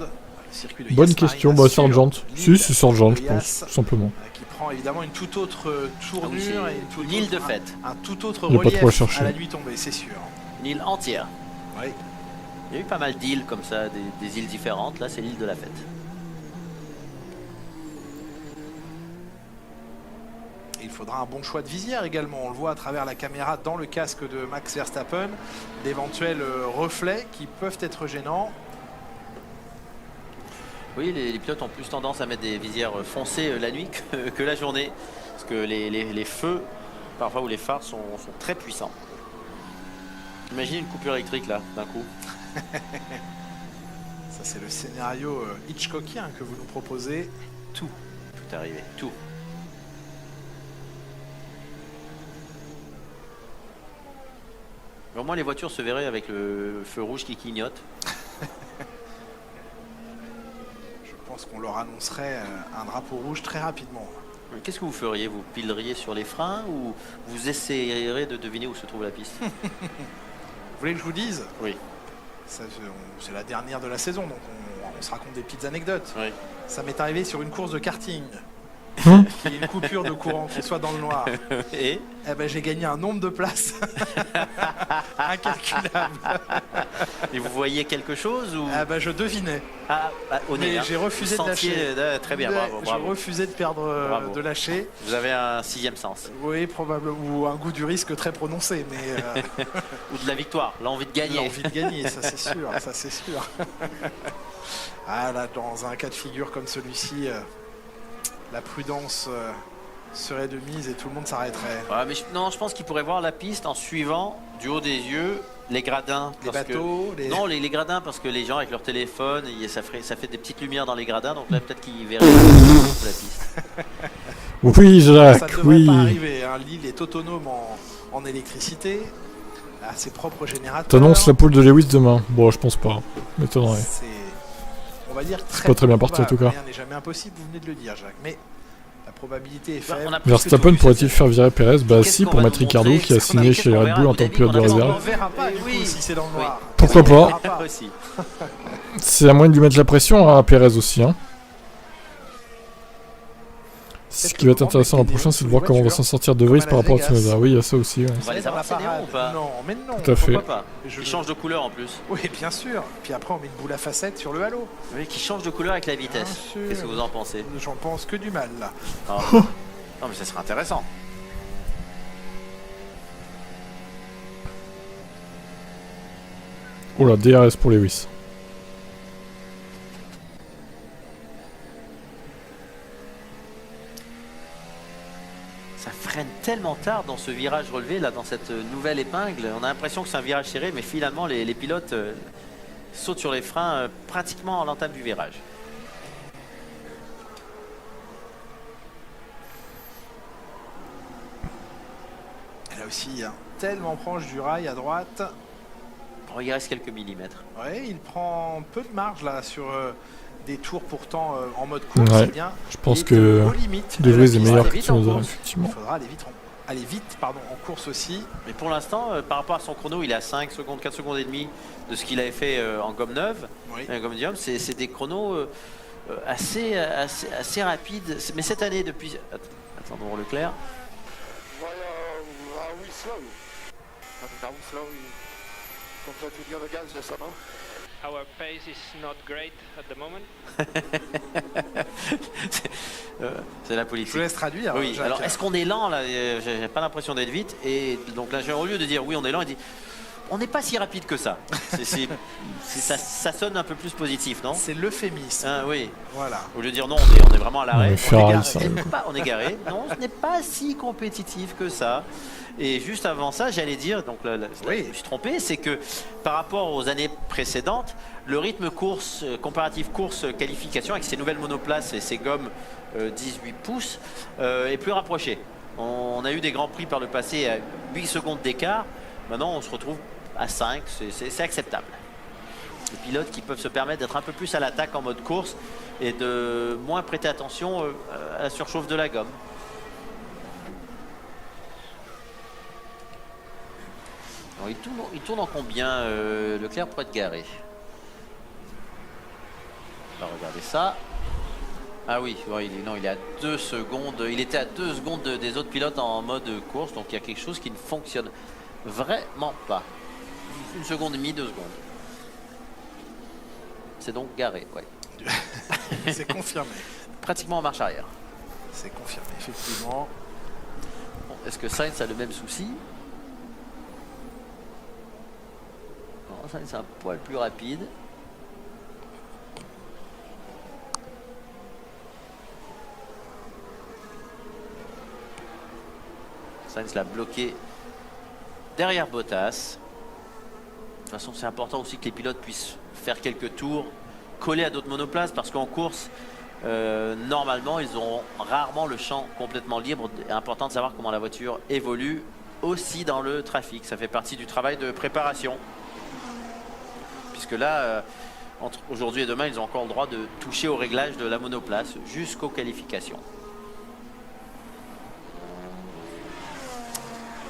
Bonne question, bah Sargent. Si, c'est Sargent, je pense, tout simplement. Qui prend évidemment une toute autre tournure et une île de fête. Un tout autre relief à la nuit tombée, c'est sûr. Une île entière. Oui. Il y a eu pas mal d'îles comme ça, des îles différentes. Là, c'est l'île de la fête. Il faudra un bon choix de visière également. On le voit à travers la caméra dans le casque de Max Verstappen. D'éventuels reflets qui peuvent être gênants. Oui, les pilotes ont plus tendance à mettre des visières foncées la nuit que la journée. Parce que les feux, parfois, ou les phares sont très puissants. Imaginez une coupure électrique là, d'un coup. Ça, c'est le scénario Hitchcockien que vous nous proposez. Tout est arrivé, tout. Au moins les voitures se verraient avec le feu rouge qui clignote. Je pense qu'on leur annoncerait un drapeau rouge très rapidement. Qu'est-ce que vous feriez? Vous pileriez sur les freins ou vous essayeriez de deviner où se trouve la piste? Vous voulez que je vous dise? Oui. C'est la dernière de la saison, donc on se raconte des petites anecdotes. Oui. Ça m'est arrivé sur une course de karting. Qu'il y ait une coupure de courant, qu'on soit dans le noir. Et eh ben, j'ai gagné un nombre de places incalculable. Et vous voyez quelque chose ou... Eh ben, je devinais. Ah, bah, mais j'ai refusé de lâcher. Très bien, bravo. J'ai refusé de perdre, de lâcher. Vous avez un sixième sens. Oui, probablement. Ou un goût du risque très prononcé. Mais ou de la victoire, l'envie de gagner. L'envie de gagner, ça c'est sûr. Ça c'est sûr. Ah là, dans un cas de figure comme celui-ci... la prudence serait de mise et tout le monde s'arrêterait. Ouais, mais non, je pense qu'il pourrait voir la piste en suivant du haut des yeux les gradins. Les bateaux Non, les gradins, parce que les gens avec leur téléphone, ça fait des petites lumières dans les gradins, donc là peut-être qu'ils verraient la piste. Oui, Jacques, ça ne devrait pas arriver, hein. L'île est autonome en électricité, à ses propres générateurs. T'annonces la poule de Lewis demain? Bon, je pense pas, m'étonnerait. On va dire c'est pas très bien parti en tout cas. Rien n'est jamais impossible, vous venez de le dire, Jacques, mais la probabilité est faible. Verstappen pourrait-il faire virer Perez? Bah si, pour mettre Ricardo qui a signé chez Red Bull en tant que pilote de réserve. On verra pas du coup si c'est dans le noir. Pourquoi pas? C'est à moins de lui mettre la pression à Perez aussi. Hein. Ce qui va être intéressant l'an prochain, c'est de voir comment on va s'en sortir de Vries par rapport à Tsunoda. Oui, il y a ça aussi. Ouais. On va les avoir ces néons ou pas? Non, mais non. Tout à fait. Pas. Qui change de couleur en plus. Oui, bien sûr. Puis après, on met une boule à facettes sur le halo. Oui, qui change de couleur avec la vitesse. Qu'est-ce que vous en pensez? J'en pense que du mal là. Oh. Non, mais ça serait intéressant. Oh là, DRS pour Lewis. Ça freine tellement tard dans ce virage relevé, là, dans cette nouvelle épingle. On a l'impression que c'est un virage serré, mais finalement, les pilotes sautent sur les freins pratiquement à l'entame du virage. Là aussi, hein, tellement proche du rail à droite. Oh, il reste quelques millimètres. Ouais, il prend peu de marge là sur des tours pourtant en mode course. Ouais, bien. Je pense que De Vries est meilleur que Tsunoda, effectivement. Il faudra aller vite pardon, en course aussi. Mais pour l'instant, par rapport à son chrono, il est à 5 secondes, 4 secondes et demie de ce qu'il avait fait en gomme neuve. Oui. En gomme médium, c'est des chronos assez rapides. Mais cette année, depuis... Attendons Leclerc. coming down slow. You compared to the other guys, yes or no? Our pace is not great at the moment. C'est la politique. Je vous laisse traduire. Oui, Jacques. alors est-ce qu'on est lent là? J'ai pas l'impression d'être vite. Et donc là, au lieu de dire oui, on est lent, il dit on n'est pas si rapide que ça. Ça sonne un peu plus positif, non? C'est l'euphémisme. Ah, oui. Voilà. Au lieu de dire non, on est vraiment à l'arrêt. On est garé. Non, ce n'est pas si compétitif que ça. Et juste avant ça, j'allais dire, donc là, je me suis trompé, c'est que par rapport aux années précédentes, le rythme course, comparatif course-qualification avec ces nouvelles monoplaces et ces gommes 18 pouces est plus rapproché. On a eu des grands prix par le passé à 8 secondes d'écart. Maintenant, on se retrouve à 5, c'est acceptable. Les pilotes qui peuvent se permettre d'être un peu plus à l'attaque en mode course et de moins prêter attention à la surchauffe de la gomme. Alors, il tourne en combien Leclerc pour être garé? On va regarder ça. Ah oui, il est à 2 secondes. Il était à 2 secondes des autres pilotes en mode course, donc il y a quelque chose qui ne fonctionne vraiment pas. 1 seconde et demie, 2 secondes. C'est donc garé, ouais. C'est confirmé. Pratiquement en marche arrière. C'est confirmé, effectivement. Bon, est-ce que Sainz a le même souci? Non, Sainz est un poil plus rapide. Sainz l'a bloqué derrière Bottas. De toute façon, c'est important aussi que les pilotes puissent faire quelques tours collés à d'autres monoplaces parce qu'en course, normalement, ils auront rarement le champ complètement libre. C'est important de savoir comment la voiture évolue aussi dans le trafic. Ça fait partie du travail de préparation. Puisque là, entre aujourd'hui et demain, ils ont encore le droit de toucher au réglage de la monoplace jusqu'aux qualifications.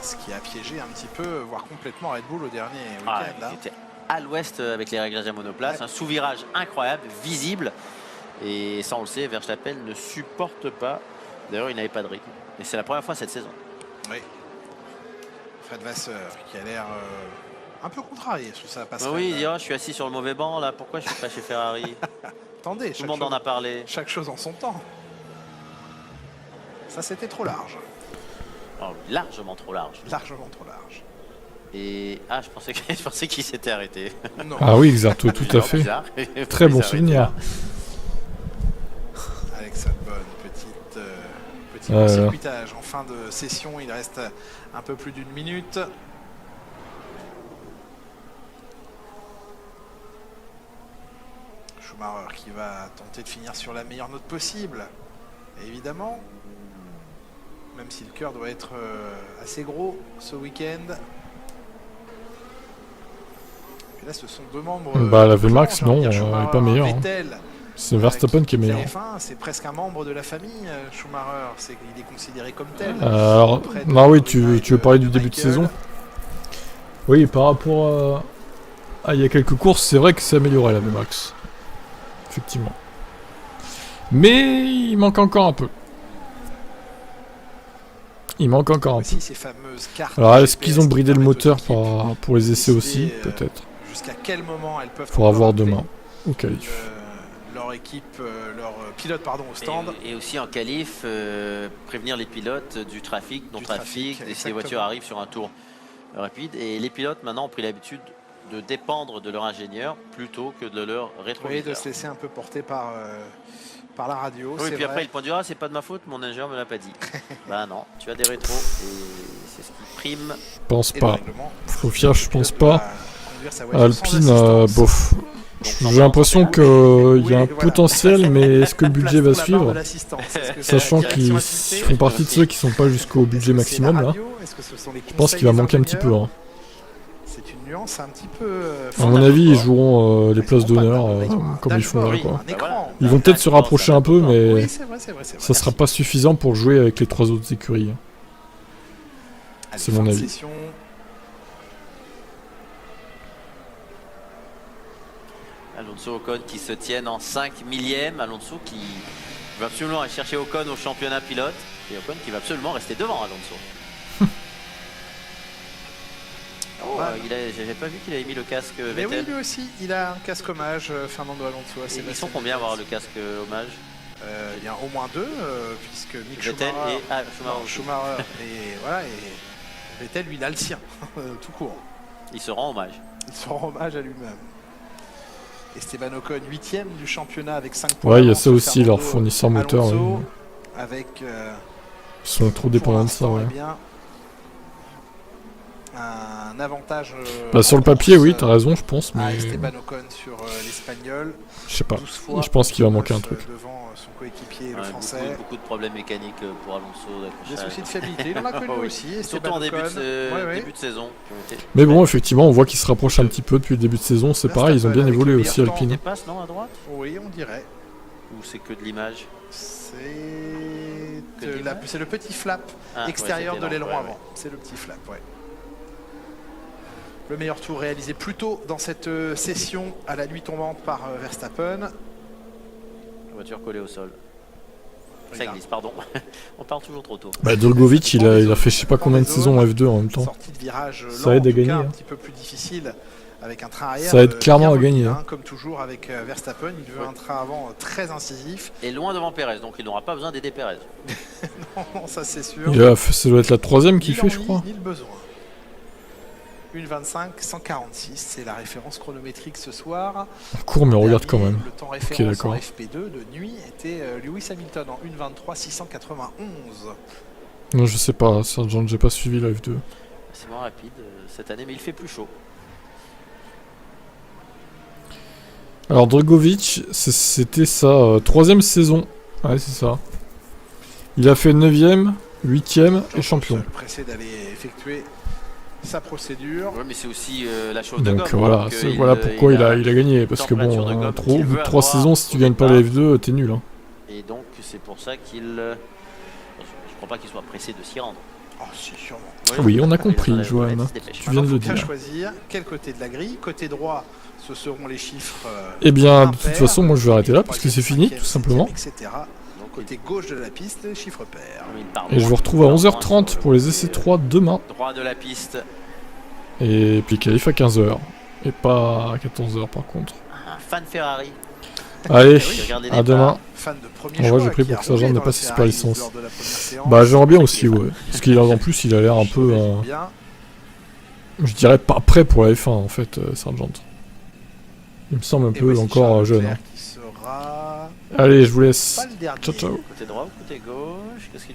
Ce qui a piégé un petit peu, voire complètement Red Bull au dernier week-end. C'était à l'ouest avec les réglages à monoplace. Un sous-virage incroyable, visible. Et ça, on le sait, Verstappen ne supporte pas. D'ailleurs, il n'avait pas de rythme. Et c'est la première fois cette saison. Oui. Fred Vasseur, qui a l'air un peu contrarié sur sa passerelle. Oui, il dit, je suis assis sur le mauvais banc, là. Pourquoi je ne suis pas chez Ferrari? Attendez, tout le monde en a parlé. Chaque chose en son temps. Ça, c'était trop large. Oh, largement trop large. Largement trop large. Et je pensais qu'il s'était arrêté. Non. Ah oui, Xarto, tout à fait. Très bon souvenir. Avec cette bonne petit circuitage en fin de session, il reste un peu plus d'1 minute. Schumacher qui va tenter de finir sur la meilleure note possible, et évidemment. Même si le cœur doit être assez gros ce week-end. Et là, ce sont 2 membres. La VMAX, non, elle n'est pas meilleure. C'est Verstappen qui est meilleur. C'est presque un membre de la famille, Schumacher. Il est considéré comme tel. Alors, oui, tu veux parler du début de saison? Oui, par rapport à il y a quelques courses, c'est vrai que c'est amélioré la VMAX. Effectivement. Mais il manque encore un peu. Il manque encore un peu. Ces fameuses cartes. Alors, est-ce qu'ils ont bridé le moteur pour les essais aussi? Peut-être. Jusqu'à quel moment elles peuvent. Pour avoir demain au qualif. Leur équipe, leur pilote, pardon, au stand. Et aussi en qualif, prévenir les pilotes du trafic, non-trafic, si les voitures arrivent sur un tour rapide. Et les pilotes, maintenant, ont pris l'habitude de dépendre de leur ingénieur plutôt que de leur rétroviseur. Oui, de se laisser un peu porter par la radio. Oui, puis après, il peut dire, c'est pas de ma faute, mon ingénieur me l'a pas dit. Bah non, tu as des rétros et c'est ce qui prime. Je pense pas. Flofia, je pense pas. Alpine, bof. J'ai l'impression qu'il y a un potentiel, mais est-ce que le budget va suivre? Sachant qu'ils font partie de ceux qui sont pas jusqu'au budget maximum là. Je pense qu'il va manquer un petit peu. Hein. C'est une nuance un petit peu. À mon avis, ils joueront les places d'honneur comme ils font là. Quoi. Ils vont peut-être se rapprocher un peu, mais ça sera pas suffisant pour jouer avec les 3 autres écuries. C'est mon avis. Alonso, Ocon qui se tiennent en 5 millièmes. Alonso qui va absolument aller chercher Ocon au championnat pilote. Et Ocon qui va absolument rester devant Alonso. Pas mal. J'avais pas vu qu'il avait mis le casque Mais Vettel. oui, lui aussi, il a un casque hommage, Fernando Alonso. Et ils sont combien à avoir le casque hommage? Il y a au moins 2, puisque Mick Vettel Schumacher, et Schumacher et voilà, et Vettel, lui, il a le sien, tout court. Il se rend hommage. Il se rend hommage à lui-même. Esteban Ocon, 8ème du championnat avec 5 points. Ouais, il y a ça aussi, leurs fournisseurs moteurs. Alonso, avec, ils sont trop dépendants de ça, ouais. eh bien, un avantage. Bah, sur le papier, oui, t'as raison, je pense, mais. Esteban Ocon sur l'Espagnol. Je sais pas. Je pense qu'il va manquer un truc. Devant son coéquipier, le français. Beaucoup de problèmes mécaniques pour Alonso. Des soucis de fiabilité, il en a connu aussi. Surtout en début de saison. Mais bon, effectivement, on voit qu'ils se rapprochent un petit peu depuis le début de saison. C'est pareil, ils ont bien évolué aussi, Alpine. Il passe, non, à droite? Oui, on dirait. Ou c'est que de l'image? C'est le petit flap extérieur de l'aileron avant. C'est le petit flap, ouais. Le meilleur tour réalisé plus tôt dans cette session à la nuit tombante par Verstappen. La voiture collée au sol. Ça glisse, pardon. On part toujours trop tôt. Bah, Drogovic, il a fait je sais pas combien de saisons en F2 en même temps. Sortie de virage ça aide à gagner. Un petit peu plus difficile avec un train arrière. Ça aide clairement à gagner. Comme toujours avec Verstappen, il veut un train avant très incisif. Et loin devant Perez, donc il n'aura pas besoin d'aider Perez. non, ça c'est sûr. Ça doit être la 3ème qu'il fait, je crois. Ni le besoin. 1:25, 146, c'est la référence chronométrique ce soir. Court, mais on regarde quand même. Le temps référence en FP2 de nuit était Lewis Hamilton en 1:23, 691. Non, je sais pas, Sargent, j'ai pas suivi la F2. C'est moins rapide cette année, mais il fait plus chaud. Alors, Drogovic, c'était sa 3ème saison. Ouais, c'est ça. Il a fait 9ème, 8ème et champion. Pressé d'aller effectuer sa procédure. Ouais, mais c'est aussi la chose de donc gomme. voilà, voilà pourquoi il a gagné. Parce que bon, au bout de 3 saisons, si tu gagnes pas la F2, t'es nul. Hein. Et donc c'est pour ça qu'il... je crois pas qu'il soit pressé de s'y rendre. Oh, si, sûrement. Oui, on a compris, Johan. Tu viens de le dire. Choisir quel côté de la grille. Côté droit, ce seront les chiffres. Eh bien, de toute façon, moi je vais arrêter là parce que c'est fini, tout simplement. Etc. Donc, côté gauche de la piste, les chiffres pairs. Et je vous retrouve à 11h30 pour les essais 3 demain. Droit de la piste. Et puis qualif à 15h. Et pas à 14h par contre. Un fan Ferrari. Allez, à demain. En vrai, j'ai pris pour que Sargent n'ait pas ses super licences. Bah, j'aimerais bien aussi, ouais. Parce qu'en plus, il a l'air un peu. Je dirais pas prêt pour la F1 en fait, Sargent. Il me semble un peu encore jeune. Hein. Allez, je vous laisse. Ciao, ciao. Côté droit ou côté gauche? Qu'est-ce qu'il doit